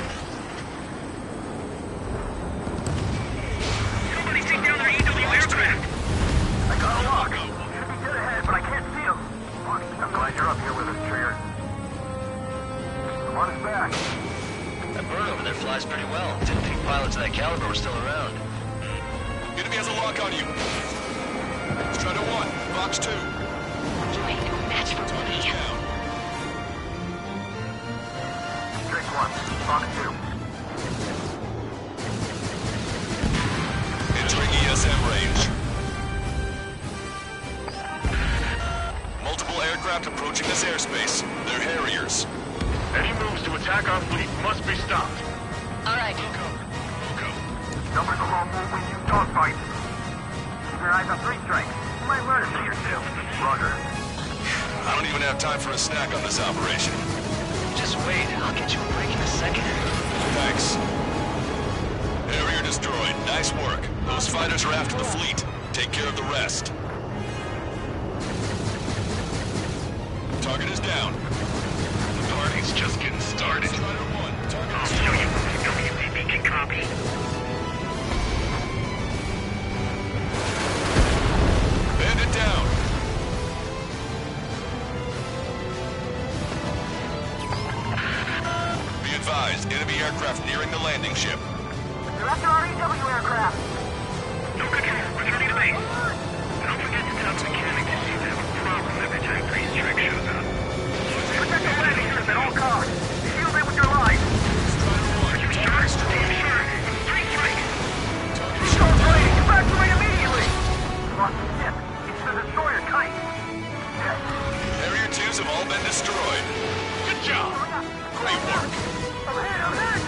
Somebody take down their EW aircraft. I got a lock. Should be dead ahead, but I can't see him. I'm glad you're up here with us, Trigger. Come on, us back. That bird over there flies pretty well. Didn't think pilots of that caliber were still around. Enemy has a lock on you. Strider 1, Box 2. You ain't no match for me. Down. Drake 1, Fox 2. Entering ESM range. Multiple aircraft approaching this airspace. They're Harriers. Any moves to attack our fleet must be stopped. All right. Numbers alone won't win you dogfights. Keep your eyes on 3 strikes. You might learn a thing or two. Roger. I don't even have time for a snack on this operation. Just wait. I'll get you a break in a second. Thanks. Harrier destroyed. Nice work. Those fighters are after the fleet. Take care of the rest. Target is down. The party's just getting started. Strider 1, target I'll is show you what the WCB can copy. Bandit down. Be advised, enemy aircraft nearing the landing ship. You're after our EW aircraft. No control. Returning to base. Don't forget to tell the mechanic to see they have a problem every time Priest Trick shows up. Protect the landing strip at all costs. Shield it with your life. Are you sure? Sure. It's 3 strikes. Stop fighting! Evacuate immediately! Lost the ship. It's the destroyer Kite. Harrier 2s have all been destroyed. Good job. Great work. I'm hit!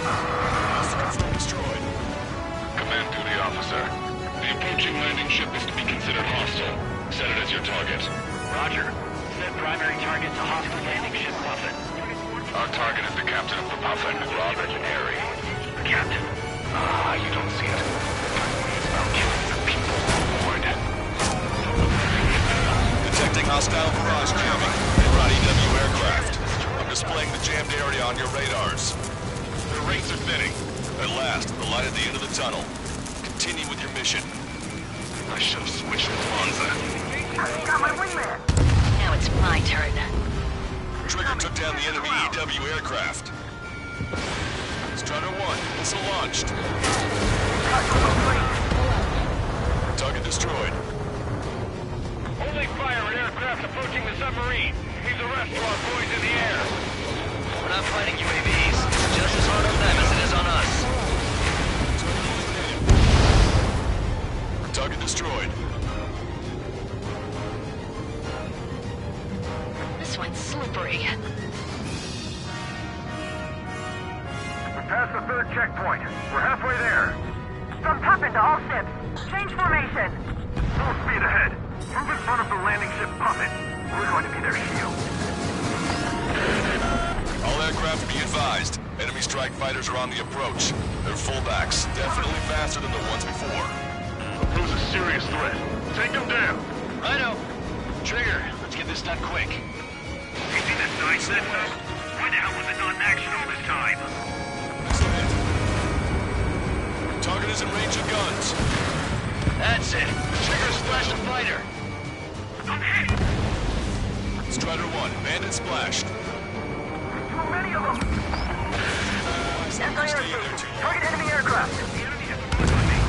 Confirmed destroyed. Command duty officer. The approaching landing ship is to be considered hostile. Set it as your target. Roger. Set primary target to hostile landing ship Puffin. Our target is the captain of the Puffin, Robert Airy. Captain? Ah, you don't see it. It's about killing the people aboard. Detecting hostile barrage jamming. Brought EW aircraft. I'm displaying the jammed area on your radars. The rates are thinning. At last, the light at the end of the tunnel. Continue with your mission. I should have switched to Monza. You got my wingman! Now it's my turn. Trigger took down the enemy EW aircraft. Strider 1, missile launched. Target destroyed. Only fire at aircraft approaching the submarine. Leave the rest to our boys in the air. We're not fighting UAVs. It's just as hard on them as it is on us. Target destroyed. This one's slippery. We're past the 3rd checkpoint. We're halfway there. From Puffin to all ships. Change formation. Full speed ahead. Move in front of the landing ship Puffin. We're going to be their shield. All aircraft be advised. Enemy strike fighters are on the approach. They're fullbacks, definitely faster than the ones before. Pose a serious threat. Take them down. Righto. Trigger, let's get this done quick. You see this sign, Seth? Why the hell was it not in action all this time? Target is in range of guns. That's it. Trigger splashed a fighter. I'm hit. Strider 1, bandit splashed. Too many of them! Target enemy aircraft! The enemy has a lock on me.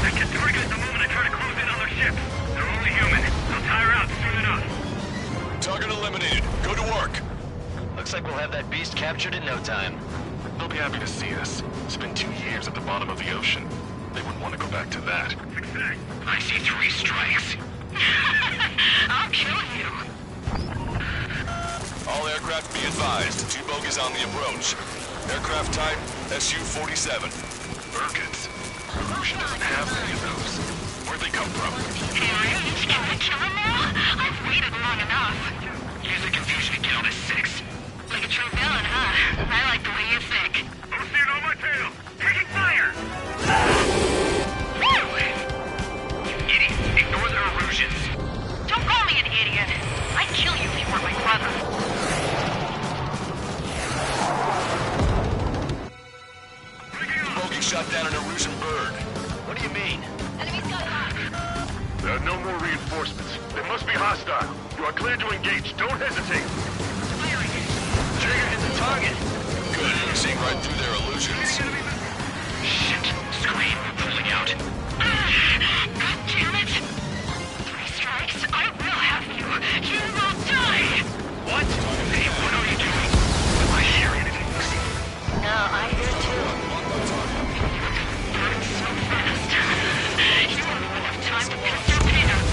I can target at the moment I try to close in on their ship. They're only human. They'll tire out soon enough. Target eliminated. Go to work. Looks like we'll have that beast captured in no time. They'll be happy to see us. It's been 2 years at the bottom of the ocean. They wouldn't want to go back to that. I see 3 strikes. I'll kill you. All aircraft be advised. 2 bogies on the approach. Aircraft type Su-47. Birkins. Evolution doesn't have any of those. Where'd they come from? Aliens? Can we kill them now? I've waited long enough. Use the confusion to get on his 6. Like a true villain, huh? I like the way you think. Don't stand on my tail! Taking fire! Woo! You idiot! Ignore their illusions! Don't call me an idiot! There are no more reinforcements. They must be hostile. You are cleared to engage. Don't hesitate. Trigger hit the target. Good. You're seeing right through their illusions. Shit. Scream. Pulling out. God damn it! 3 strikes, I will have you! You will die! What? Hey, what are you doing? Do I hear anything? No, I hear too. Burn so fast. You won't even have time to piss your pants.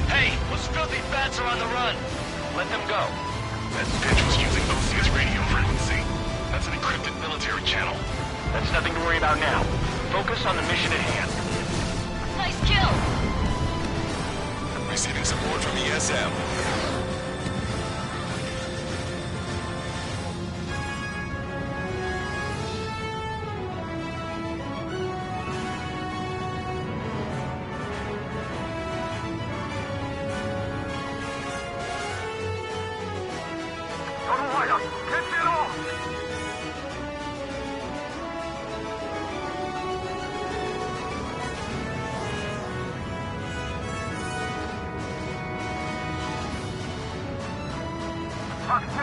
Hey, those filthy bats are on the run. Let them go. That bitch was using OCS radio frequency. That's an encrypted military channel. That's nothing to worry about now. Focus on the mission at hand. Nice kill! Receiving support from ESM. Total whiteout. Catch it all! Fox 2.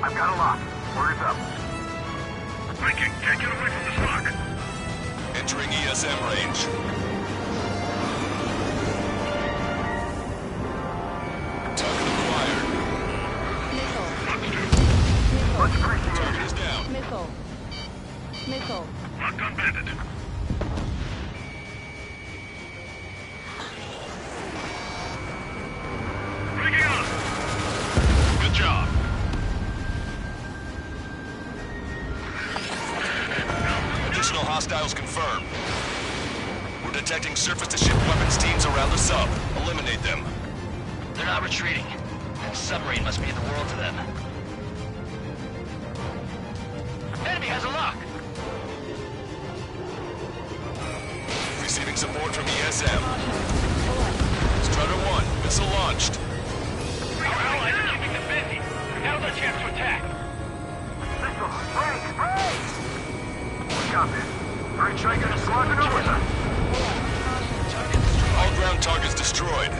I've got a lock. Orders up. Breaking. Can't get away from this lock. Entering ESM range. Target acquired. Much appreciated. Target is down. Missile. Missile. Locked on bandit. Breaking on. Good job. Additional hostiles confirmed. We're detecting surface-to-ship weapons teams around the sub. Eliminate them. They're not retreating. The submarine must be in the world to them. Enemy has a lock. Receiving support from ESM. Strutter 1, missile launched. Our allies are keeping them busy. Now's our chance to attack. Missile. Break! Break! We got this. Alright, try getting squadron over there. All ground targets destroyed.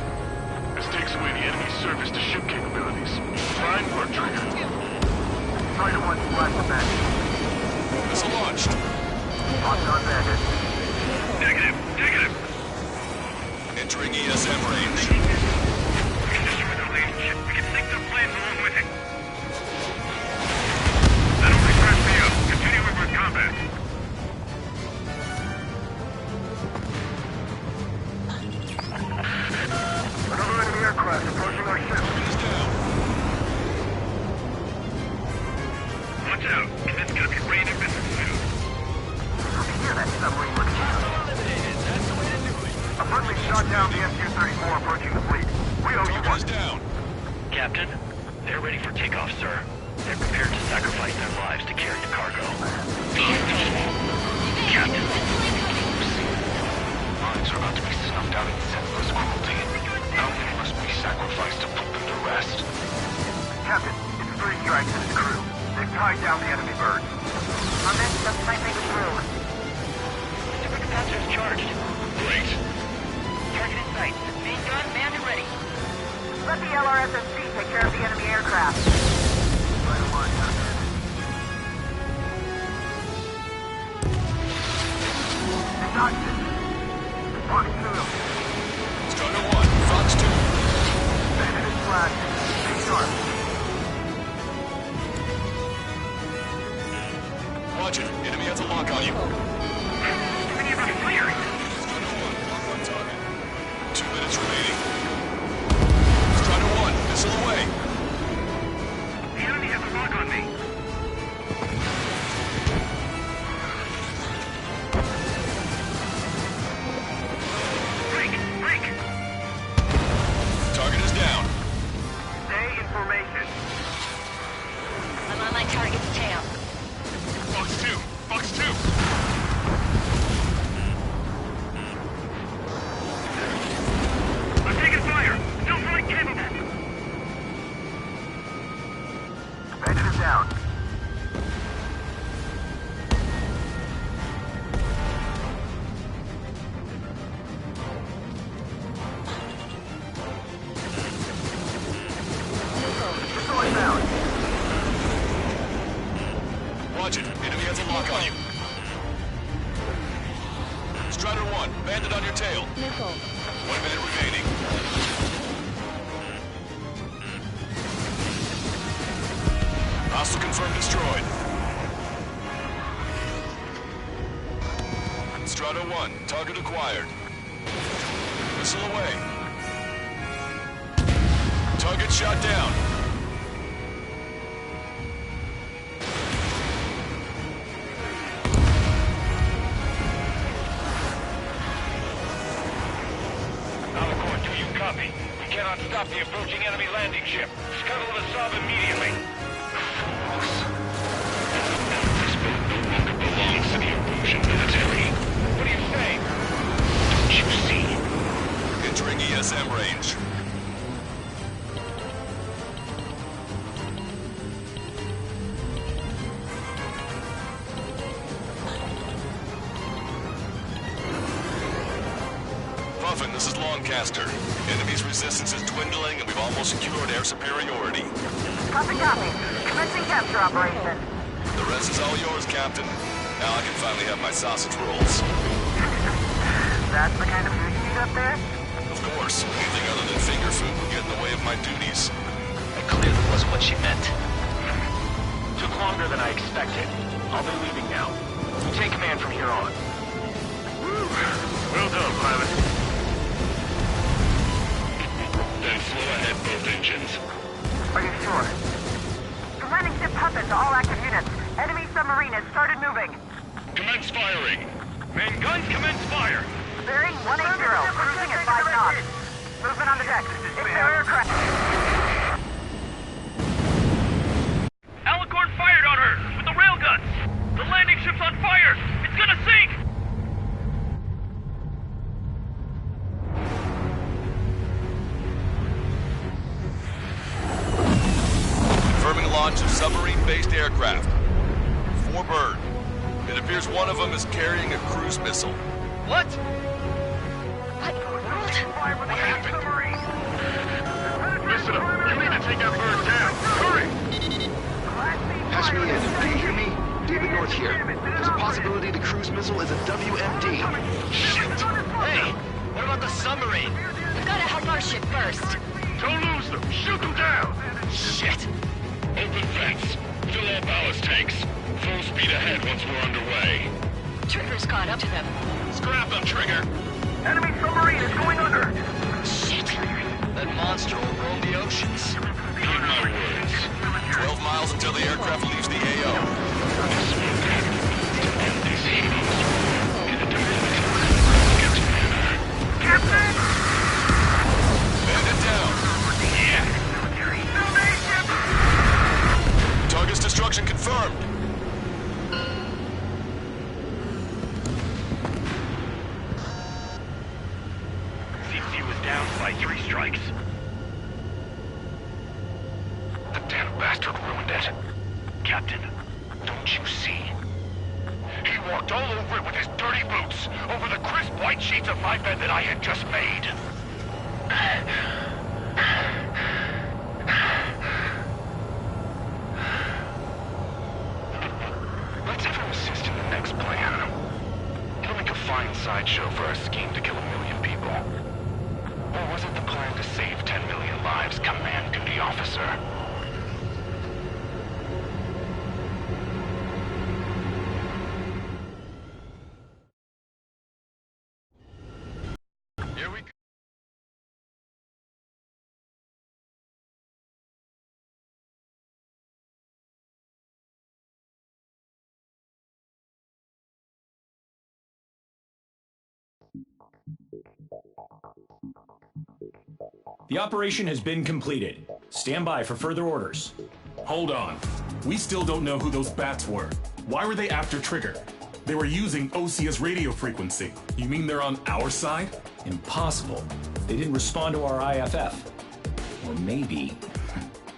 This takes away the enemy's surface-to-ship capabilities. Fine work, Trigger. Try to one splash the back. Missile launched. Locked on bandit. Negative. Negative. Entering ESM range. We can destroy the lead ship. We can sink the planes along with it. That only serves me up. Continuing with combat. Another enemy aircraft approaching our ship. Watch out. It's gonna be raining missiles soon. I can hear that submarine looking at us. A friendly shot down the SU-34 approaching the fleet. We owe you one. Down. Captain, they're ready for takeoff, sir. They're prepared to sacrifice their lives to carry the cargo. Captain. Lives are about to be snuffed out in senseless cruelty. How many must be sacrificed to put them to rest? Captain, it's 3 strikes and his crew. They've tied down the enemy bird. Our men just might make it through. Supercapacitors charged. Great. Target in sight. Main gun manned and ready. Let the LRSSC take care of the enemy aircraft. Right on, Captain. Dodged. Fox 2. Strutter 1, Fox 2. Bandit is flashed. Stay sharp. Roger. Enemy has a lock on you. Many of us clearing. Strutter 1, lock on target. 2 minutes remaining. Strutter 1, missile away. Strider 1, Bandit on your tail. Missile. 1 minute remaining. Hostile confirmed destroyed. Strider 1, target acquired. Missile away. Target shot down. Alicorn, do you copy? We cannot stop the approaching enemy landing ship. Scuttle the sub immediately. This boat no longer belongs to the Erosion military. What do you say? Don't you see? Entering ESM range. Puffin, this is Longcaster. Enemy's resistance is dwindling and we've almost secured air superiority. Copy, copy. Commencing capture operation. The rest is all yours, Captain. Now I can finally have my sausage rolls. That's the kind of food you eat up there? Of course, anything other than finger food would get in the way of my duties. That clearly wasn't what she meant. Took longer than I expected. I'll be leaving now. You take command from here on. Well done, pilot. Then slow ahead both engines. Are you sure? The landing ship Puffin to all active units. Enemy submarine has started moving. Commence firing. Main guns commence fire. Bearing 180, cruising at 5 knots. Movement on the deck. It's their aircraft. Alicorn fired on her with the railguns. The landing ship's on fire. It's gonna sink. Confirming launch of submarine-based aircraft. 4 bird. It appears one of them is carrying a cruise missile. What? What happened? Listen up. You need to take that bird down. Hurry! Patch me in. Do you hear me? David North here. There's a possibility the cruise missile is a WMD. Shit! Hey, what about the submarine? We've got to help our ship first. Don't lose them. Shoot them down. Shit. Open vents. Fill all ballast tanks. Full speed ahead once we're underway. Trigger's caught up to them. Scrap them, Trigger. Enemy submarine is going under. Shit. That monster will roam the oceans. Heed my words. 12 miles until the aircraft leaves the AO. Captain! Bandit down. Target's destruction confirmed. CC was down by 3 strikes. The damn bastard ruined it. Captain, don't you see? He walked all over it with his dirty boots, over the crisp white sheets of my bed that I had just made. Let's have him assist in the next plan. It'll make a fine sideshow for our scheme to kill 1 million people. Or was it the plan to save 10 million lives, Command Duty Officer? Here we go. The operation has been completed. Stand by for further orders. Hold on. We still don't know who those bats were. Why were they after Trigger? They were using Osia's radio frequency. You mean they're on our side? Impossible. They didn't respond to our IFF. Or maybe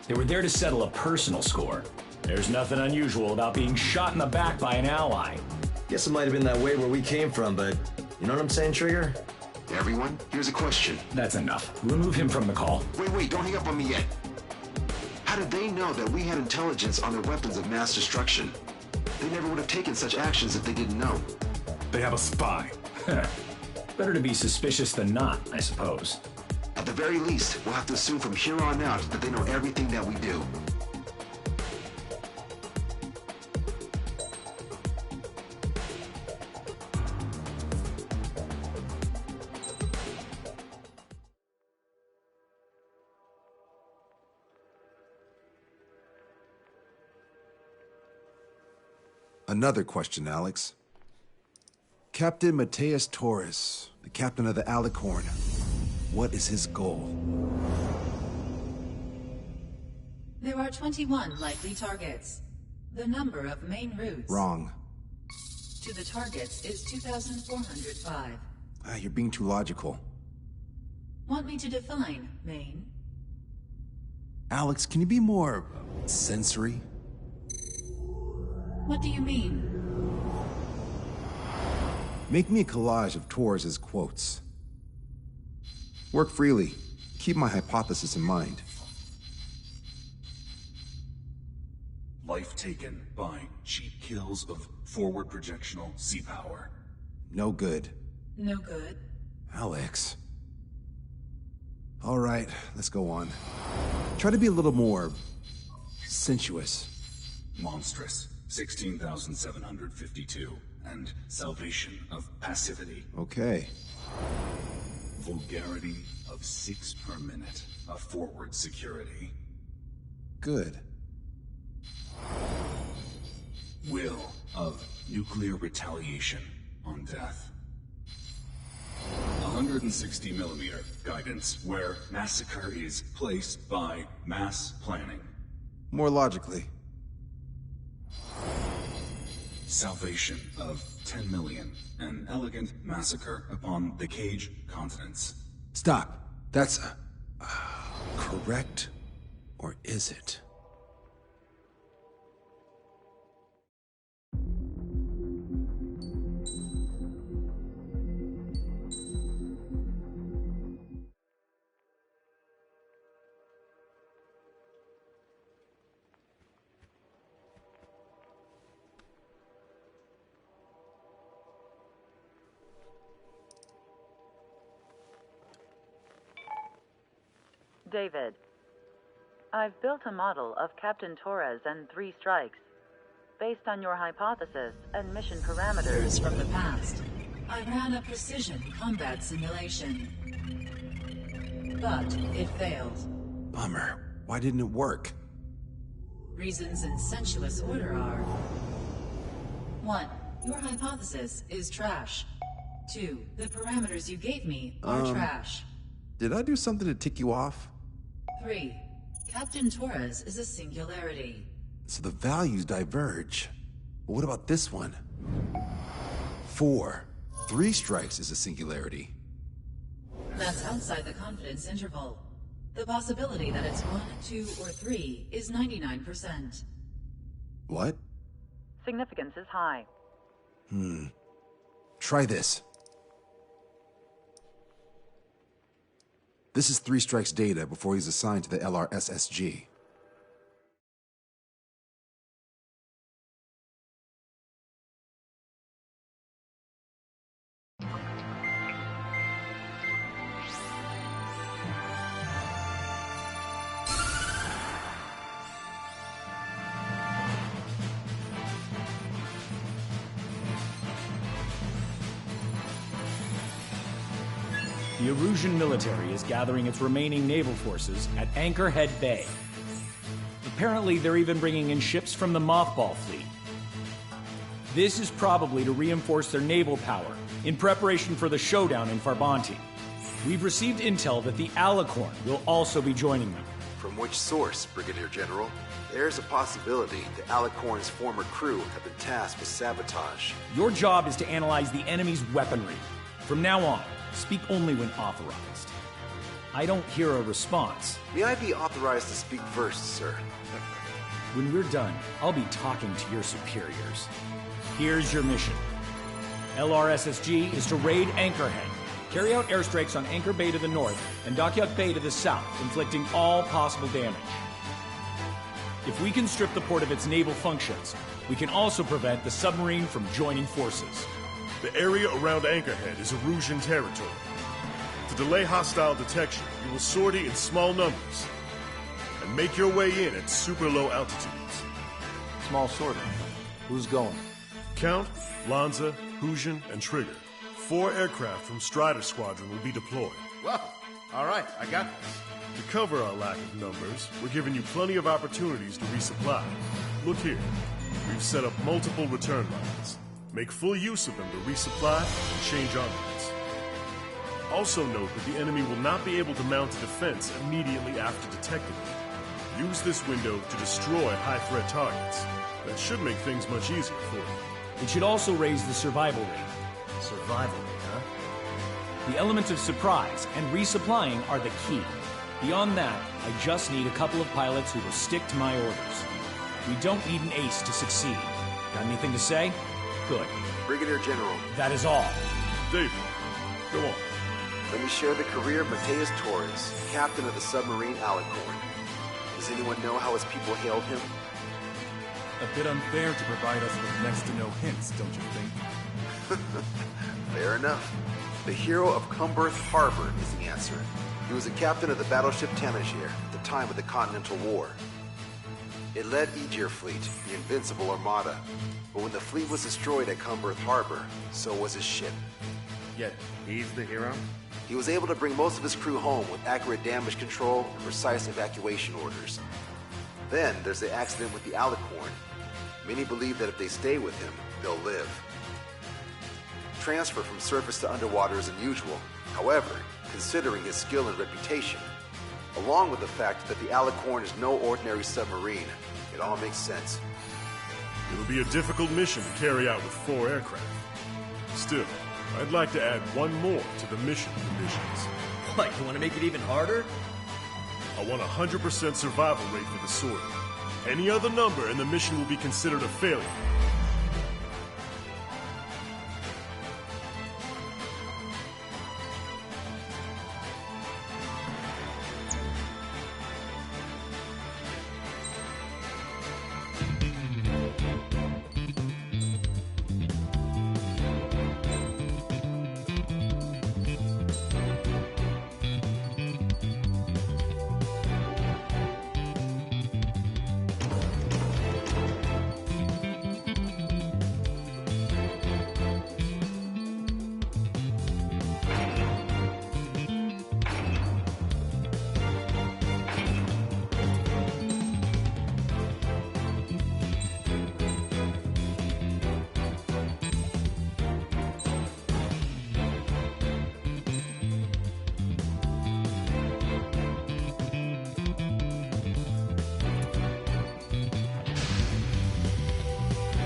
they were there to settle a personal score. There's nothing unusual about being shot in the back by an ally. Guess it might have been that way where we came from, but you know what I'm saying, Trigger? Everyone, here's a question. That's enough. Remove him from the call. Wait, don't hang up on me yet. How did they know that we had intelligence on their weapons of mass destruction? They never would have taken such actions if they didn't know. They have a spy. Better to be suspicious than not, I suppose. At the very least, we'll have to assume from here on out that they know everything that we do. Another question, Alex. Captain Mateus Torres, the captain of the Alicorn. What is his goal? There are 21 likely targets. The number of main routes Wrong. to the targets is 2,405. You're being too logical. Want me to define main? Alex, can you be more sensory? What do you mean? Make me a collage of Torres' quotes. Work freely. Keep my hypothesis in mind. Life taken by cheap kills of forward projectional sea power. No good. No good. Alex. All right, let's go on. Try to be a little more sensuous. Monstrous, 16,752. And salvation of passivity. Okay. Vulgarity of 6 per minute of forward security. Good. Will of nuclear retaliation on death. 160mm guidance where massacre is placed by mass planning. More logically. Salvation of 10 million. An elegant massacre upon the Cage continents. Stop. That's correct? Or is it? David, I've built a model of Captain Torres and 3 strikes. Based on your hypothesis and mission parameters from the past, I ran a precision combat simulation. But it failed. Bummer. Why didn't it work? Reasons in sensuous order are... 1. Your hypothesis is trash. 2. The parameters you gave me are trash. Did I do something to tick you off? 3. Captain Torres is a singularity. So the values diverge. But what about this one? 4. 3 strikes is a singularity. That's outside the confidence interval. The possibility that it's 1, 2, or 3 is 99%. What? Significance is high. Try this. This is 3 strikes data before he's assigned to the LRSSG. The Erusian military is gathering its remaining naval forces at Anchorhead Bay. Apparently, they're even bringing in ships from the Mothball fleet. This is probably to reinforce their naval power in preparation for the showdown in Farbanti. We've received intel that the Alicorn will also be joining them. From which source, Brigadier General? There's a possibility the Alicorn's former crew have been tasked with sabotage. Your job is to analyze the enemy's weaponry. From now on, speak only when authorized. I don't hear a response. May I be authorized to speak first, sir? When we're done, I'll be talking to your superiors. Here's your mission. LRSSG is to raid Anchorhead, carry out airstrikes on Anchor Bay to the north and Dockyard Bay to the south, inflicting all possible damage. If we can strip the port of its naval functions, we can also prevent the submarine from joining forces. The area around Anchorhead is Erusian territory. To delay hostile detection, you will sortie in small numbers and make your way in at super low altitudes. Small sortie. Who's going? Count, Lanza, Hujin, and Trigger. 4 aircraft from Strider Squadron will be deployed. Well, all right, I got this. To cover our lack of numbers, we're giving you plenty of opportunities to resupply. Look here. We've set up multiple return lines. Make full use of them to resupply and change armaments. Also note that the enemy will not be able to mount a defense immediately after detecting them. Use this window to destroy high-threat targets. That should make things much easier for you. It should also raise the survival rate. Survival rate, huh? The element of surprise and resupplying are the key. Beyond that, I just need a couple of pilots who will stick to my orders. We don't need an ace to succeed. Got anything to say? Good. Brigadier General. That is all. David, go on. Let me share the career of Mateus Torres, captain of the submarine Alicorn. Does anyone know how his people hailed him? A bit unfair to provide us with next to no hints, don't you think? Fair enough. The hero of Cumberth Harbor is the answer. He was a captain of the battleship Tanager at the time of the Continental War. It led Aegir Fleet, the Invincible Armada. But when the fleet was destroyed at Cumberth Harbor, so was his ship. Yet, he's the hero? He was able to bring most of his crew home with accurate damage control and precise evacuation orders. Then there's the accident with the Alicorn. Many believe that if they stay with him, they'll live. Transfer from surface to underwater is unusual. However, considering his skill and reputation, along with the fact that the Alicorn is no ordinary submarine, it all makes sense. It'll be a difficult mission to carry out with 4 aircraft. Still, I'd like to add one more to the mission conditions. What, you want to make it even harder? I want 100% survival rate for the sortie. Any other number and the mission will be considered a failure.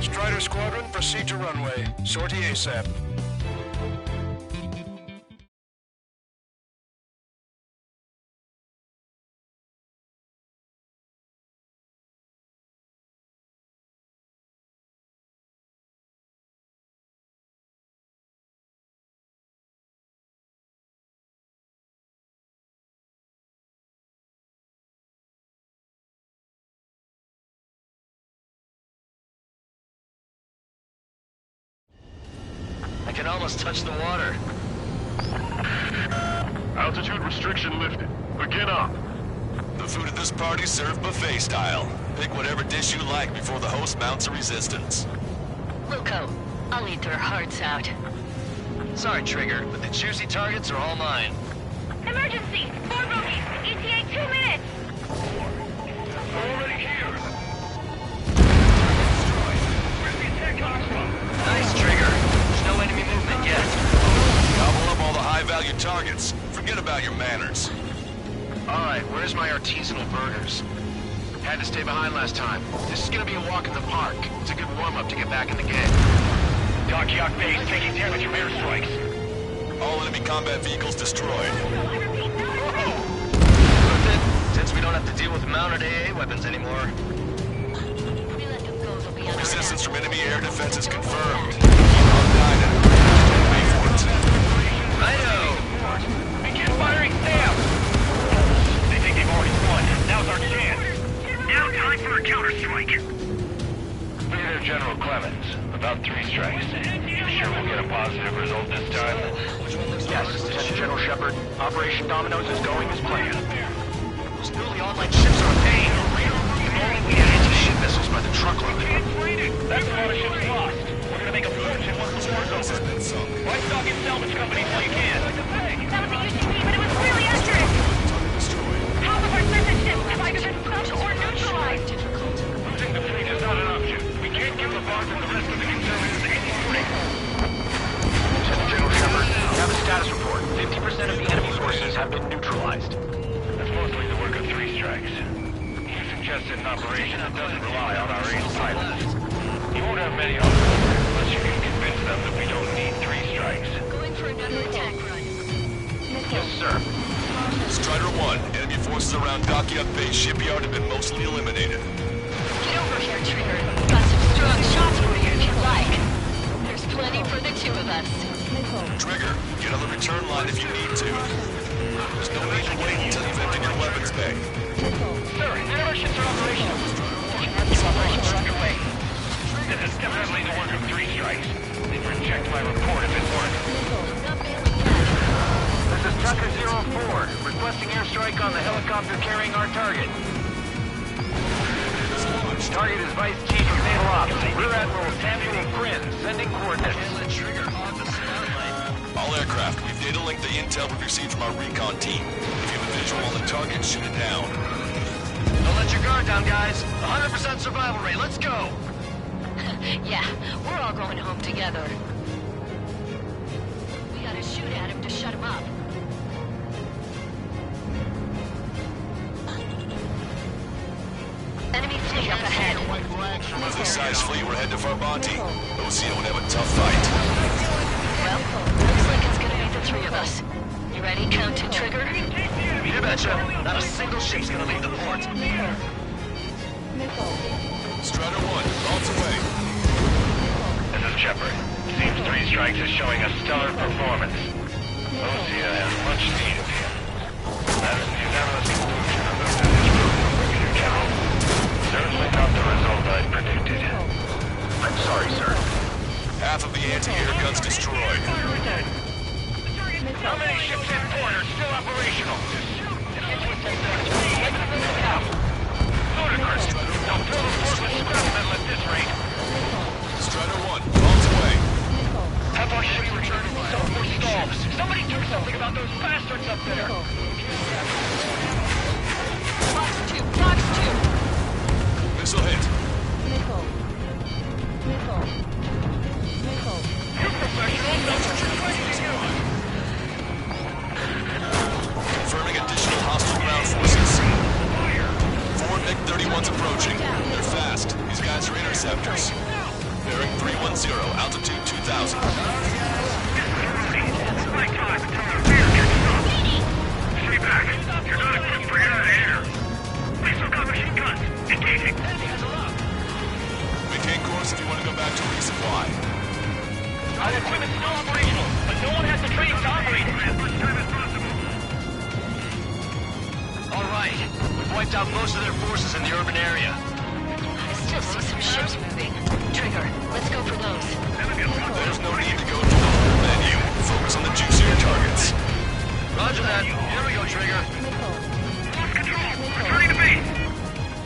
Strider Squadron, proceed to runway. Sortie ASAP. I can almost touch the water. Altitude restriction lifted. Begin up. The food at this party's served buffet style. Pick whatever dish you like before the host mounts a resistance. Luco, I'll eat their hearts out. Sorry, Trigger, but the juicy targets are all mine. Emergency! 4 bogies! ETA 2 minutes! Already here! Nice, Trigger. There's no enemy movement yet. Gobble up all the high-value targets. Forget about your manners. Alright, where's my artisanal burgers? Had to stay behind last time. This is gonna be a walk in the park. It's a good warm-up to get back in the game. Dock base taking damage from airstrikes. All enemy combat vehicles destroyed. Worth it, since we don't have to deal with mounted AA weapons anymore. Resistance from enemy air defenses confirmed. Keep on diving. Wait for it. Righto! Begin firing Sam! They think they've already won. Now's our chance. Now time for a counterstrike. Brigadier General Clemens, the About 3 strikes. You sure we'll get a positive result this time? Yes, Lieutenant General Shepard. Operation Dominoes is going as planned. Those newly online ships are a pain. If only we had anti-ship missiles by the truckload. That's a lot of ships lost. We're gonna make a fortune once the war's over. Why stock in salvage companies while you can? That was the UCP, but it was really accurate. Half of our surface ships have either been sunk or neutralized. Losing the fleet is not an option. We can't give the Bond and the rest of the conservatives any break. Lieutenant General Shepard, we have a status report. 50% of the enemy forces have been neutralized. That's mostly the work of 3 strikes. You suggested an operation that doesn't rely on our ace pilots. You won't have many options unless you can convince them that we don't need 3 strikes. Going for another attack run. Yes, sir. Strider 1, enemy forces around Dockyard Bay shipyard have been mostly eliminated. Get over here, Trigger. Got some strong shots for you if you like. There's plenty for the 2 of us. Trigger, get on the return line if you need to. There's no need to wait until you've emptied your weapons bay. Sir, none of our ships are operational. Keep operations underway. This is definitely the work of 3 strikes. They'd reject my report if it weren't. This is Tucker 04, requesting airstrike on the helicopter carrying our target. Target is Vice Chief of Naval Ops, Rear Admiral Samuel Quinn, sending coordinates. All aircraft, we've data linked the intel we've received from our recon team. If you have a visual on the target, shoot it down. Don't let your guard down, guys. 100% survival rate. Let's go. Yeah, we're all going home together. We gotta shoot at him to shut him up. Enemy fleet up ahead. With this size fleet, we're headed to Farbanti. OCO would have a tough fight. Well, looks like it's gonna be the 3 of us. You ready, Count to Trigger? You betcha. Not a single ship's gonna leave the port. Strider 1, vaults away. This is Shepard. Seems 3 strikes is showing a stellar performance. OCO has much needed here. That is the unanimous conclusion of the business Brigadier General. Certainly not the result I predicted. I'm sorry, sir. Half of the anti-air guns destroyed. How many ships in port are still operational? Ludicrous. They'll fill the port with scrap metal at this rate. Strider 1, vaults away. Have our ships returned so we're stalled. Somebody do something about those bastards up there. Box 2, Box 2. Missile hit. You professionals, that's what you're trying to do. Confirming additional hostile ground forces. 4 MiG-31s approaching. They're fast. These guys are interceptors. Bearing 310, altitude 2000. Stay back. You're not equipped for air-to-air. We still got machine guns. Engaging. Maintain course if you want to go back to resupply. Our equipment's still operational, but no one has the training to operate it. As much time as possible. All right. We've wiped out most of their forces in the urban area. I still see some ships moving. Trigger, let's go for those. There's no need to go through the whole menu. Focus on the juicier targets. Roger that. Here we go, Trigger. Lost control. Returning to base.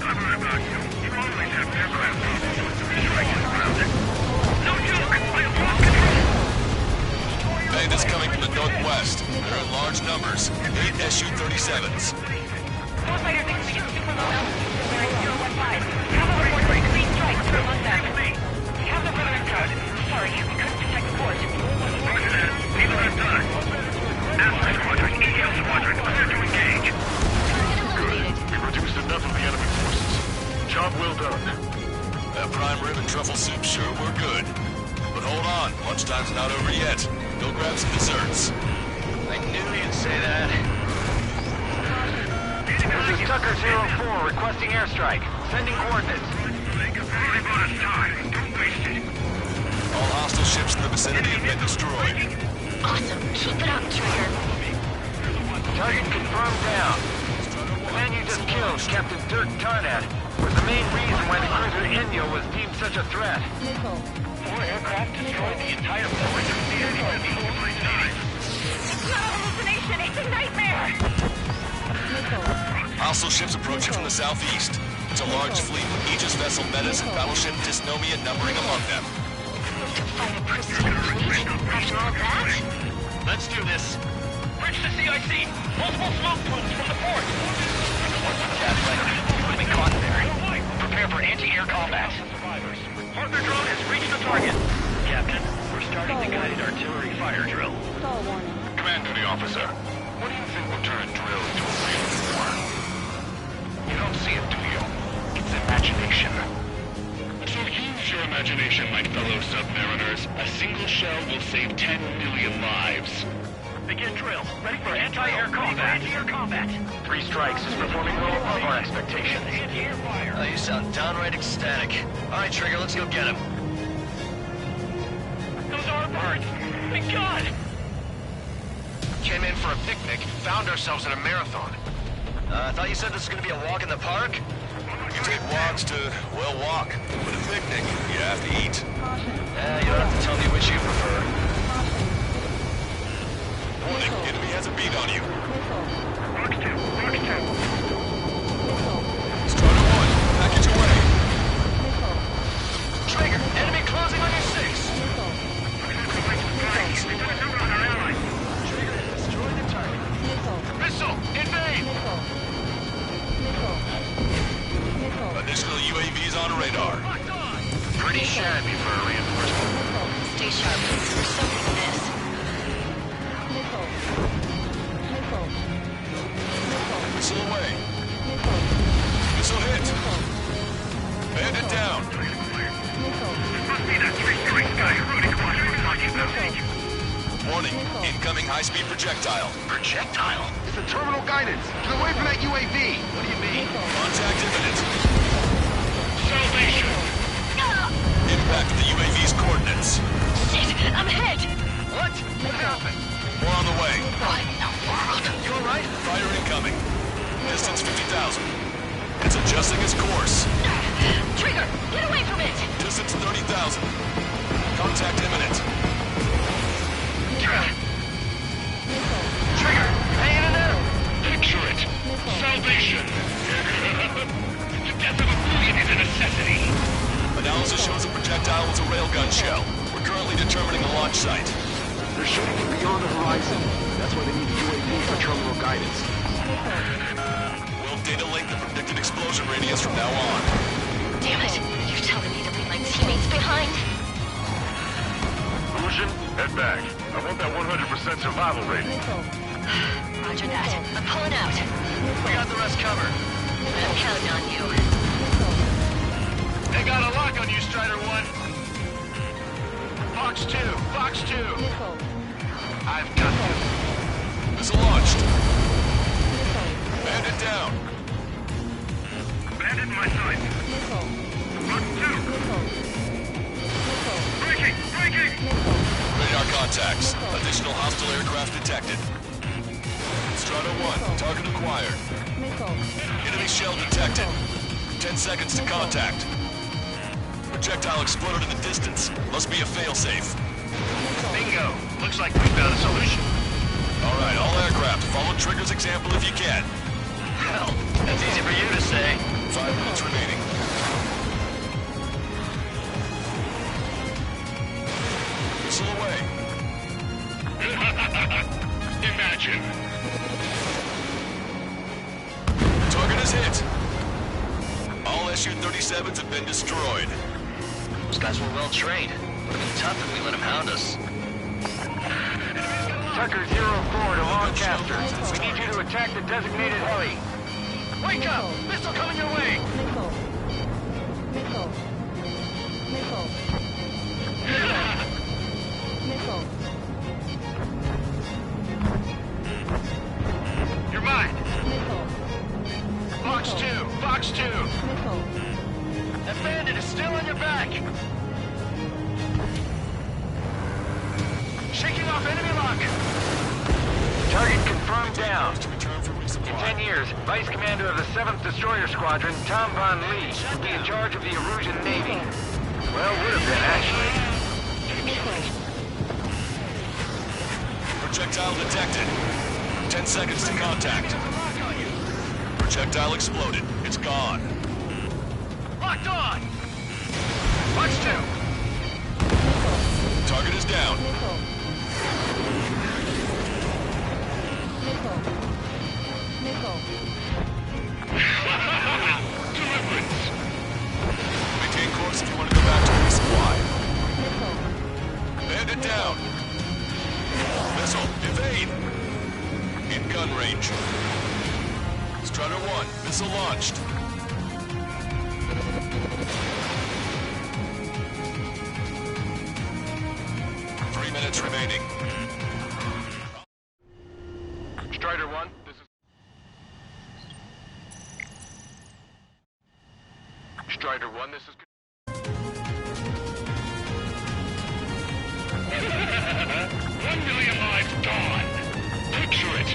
Not worried about you. You always have aircraft problems with 3 strikes around it. No joke. I have lost control. Bandits coming from the northwest. They're in large numbers. 8 Su-37s. Those fighter thinks we can super low altitude bearing 015. Have a report for 3 strikes from Mustang. We have the weather code. Sorry, we couldn't detect the port. Roger that. Neither has done. Alpha Squadron, EL Squadron, clear to engage. Good. We reduced enough of the enemy forces. Job well done. That prime rib and truffle soup sure were good. But hold on, lunchtime's not over yet. Go grab some desserts. I knew you'd say that. This is Tucker 04, requesting airstrike. Sending coordinates. Only bonus time. Don't waste it. All hostile ships in the vicinity have been destroyed. Awesome. Keep it up, Trigger. Target confirmed down. The man you just killed, Captain Dirk Tarnat, was the main reason why the cruiser Inyo was deemed such a threat. 4 aircraft destroyed the entire port. It's not a hallucination, it's a nightmare! Hostile ships approaching from the southeast. It's a large fleet with Aegis vessel Metas and battleship Dysnomia numbering among them. To fight a pristine fleet after all that? Let's do this. Bridge to CIC! Multiple smoke plumes from the port! We've been caught there. Prepare for anti-air combat. Arthur drone has reached the target. Captain, we're starting the guided artillery fire drill. Stall warning. Command duty officer. What do you think will turn a drill into a real war? You don't see it, do you? It's imagination. So use your imagination, my fellow submariners. A single shell will save 10 million lives. Begin drill. Ready for anti-air combat. Anti-air combat. 3 strikes is performing well above our expectations. Anti-air fire. Oh, you sound downright ecstatic. All right, Trigger, let's go get him. Those are birds. Thank God. Came in for a picnic, found ourselves in a marathon. I thought you said this was gonna be a walk in the park? You take walks to, well, walk. But a picnic, you have to eat. You don't have to tell me which you prefer. Warning, enemy has a beat on you. Box 2. Strider 1, package away. Trigger, enemy closing on your 6. Destroy the target. Missile, invade! Additional UAVs on radar. Pretty shabby for a reinforcement. Stay sharp. There's something in this. Missile away. Missile hit. Bandit down. Must be that 3-strike guy Rudy Quattro was talking about. Warning, incoming high-speed projectile. Projectile? It's the terminal guidance. Get away from that UAV. What do you mean? Contact imminent. Salvation. Impact of the UAV's coordinates. Shit, I'm hit! What? What happened? More on the way. What in the world? You alright? Fire incoming. Distance 50,000. It's adjusting its course. Trigger, get away from it! Distance 30,000. Contact imminent. Trigger, hanging in there? Picture it. Salvation. The death of a million is a necessity. Analysis shows the projectile was a railgun shell. We're currently determining the launch site. They're shooting it beyond the horizon. That's why they need the UAV for terminal guidance. We'll data link the predicted explosion radius from now on. Damn it! You're telling me to leave my teammates behind? Illusion, head back. I want that 100% survival rating. Roger that. I'm pulling out. We got the rest covered. I'm counting on you. They got a lock on you, Strider 1. Fox 2, Fox 2. I've got this. Missile launched. Bandit down. Bandit in my sight. Fox 2. Breaking! Radar contacts. Additional hostile aircraft detected. Strider 1, target acquired. Enemy shell detected. 10 seconds to contact. Projectile exploded in the distance. Must be a failsafe. Bingo. Looks like we found a solution. All right, all aircraft, follow Trigger's example if you can. Hell, that's easy for you to say. 5 minutes remaining. Missile away. Imagine. Target is hit. All Su-37s have been destroyed. Those guys were well trained. Would have been tough if we let them hound us. Tucker 04 to Lancaster. We need you to attack the designated heli. Wake up! Missile coming your way! You're mine! Fox 2! Fox 2! That bandit is still on your back! Shaking off enemy lock! Target confirmed down. In 10 years, Vice Commander of the 7th Destroyer Squadron, Tom Von Lee, will be in charge of the Erusian Navy. Well, would have been, actually. Projectile detected. 10 seconds to contact. Projectile exploded. It's gone. Locked on! Watch 2! Target is down. Deliverance! Maintain course if you want to go back to resupply. Bandit down. Missile, evade. In gun range. Strutter 1, missile launched. Minutes remaining. Strider 1, this is... Strider 1, this is... 1 million lives gone! Picture it!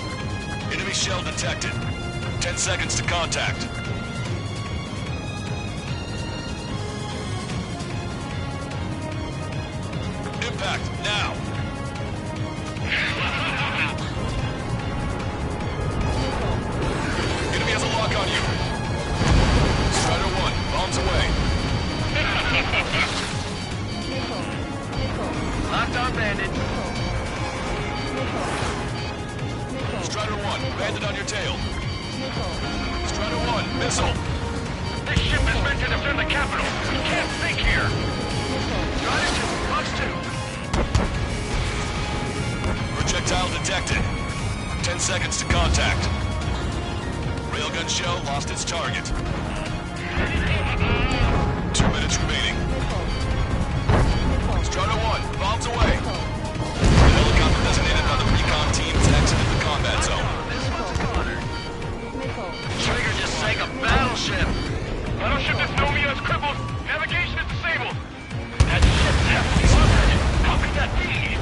Enemy shell detected. 10 seconds to contact. Impact, now! Enemy has a lock on you. Strider 1, bombs away. Locked on bandit. Strider 1, bandit on your tail. Strider 1, missile. This ship is meant to defend the capital. We can't think here. Strider 2, Fox 2. Projectile detected. 10 seconds to contact. Railgun shell lost its target. 2 minutes remaining. Strider 1, bombs away. The helicopter designated by the recon team has exited the combat zone. Trigger just sank a battleship. Battleship is Nomia is crippled. Navigation is disabled. That ship definitely lost it. How could that be?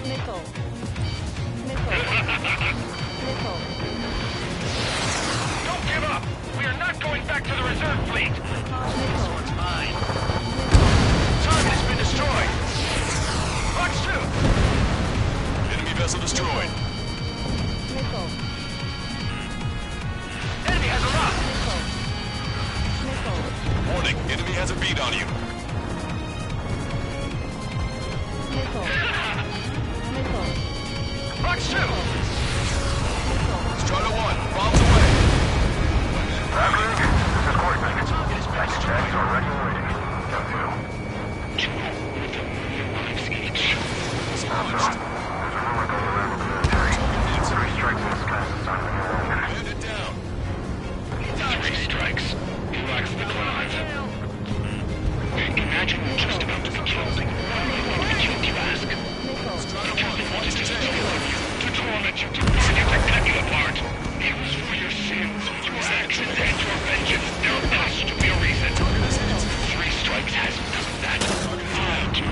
Missile. Don't give up. We are not going back to the reserve fleet. This one's mine. Target has been destroyed. Fox 2. Enemy vessel destroyed. Enemy has a lock. Warning, enemy has a bead on you. Fox 2. Strider 1, bombs away. Maverick, this is Courtney. Package bags are ready and waiting. Also, there's a rumor going around the military. 3 strikes in the sky is a sign of a new order. Bandit down. 3 strikes. Relax the clouds. Imagine we're just about to be killed. Why do I want to be killed, you ask? Because they wanted to steal you, to torment you, to burn you, to cut you apart. It was for your sins, your actions, and your vengeance. There has to be a reason. 3 strikes hasn't done that. I'll do.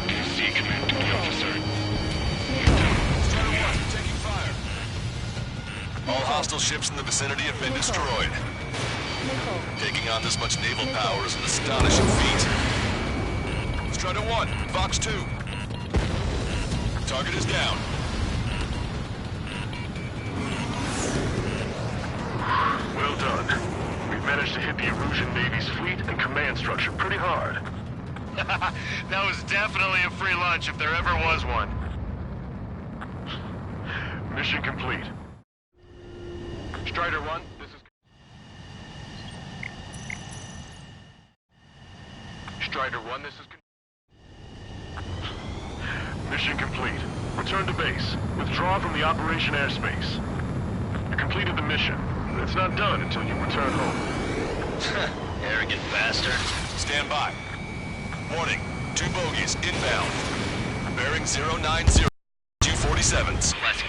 Do you see, Command Duty Officer? You do. Strider 1, taking fire. All hostile ships in the vicinity have been destroyed. Taking on this much naval power is an astonishing feat. Strider 1, Fox 2. Target is down. Well done. We've managed to hit the Erusian Navy's fleet and command structure pretty hard. That was definitely a free lunch if there ever was one. Mission complete. Strider 1, this is... Strider 1, this is... Mission complete. Return to base. Withdraw from the operation airspace. You completed the mission. It's not done until you return home. Arrogant bastard. Stand by. Warning, 2 bogies inbound. Bearing 090. 247s. Let's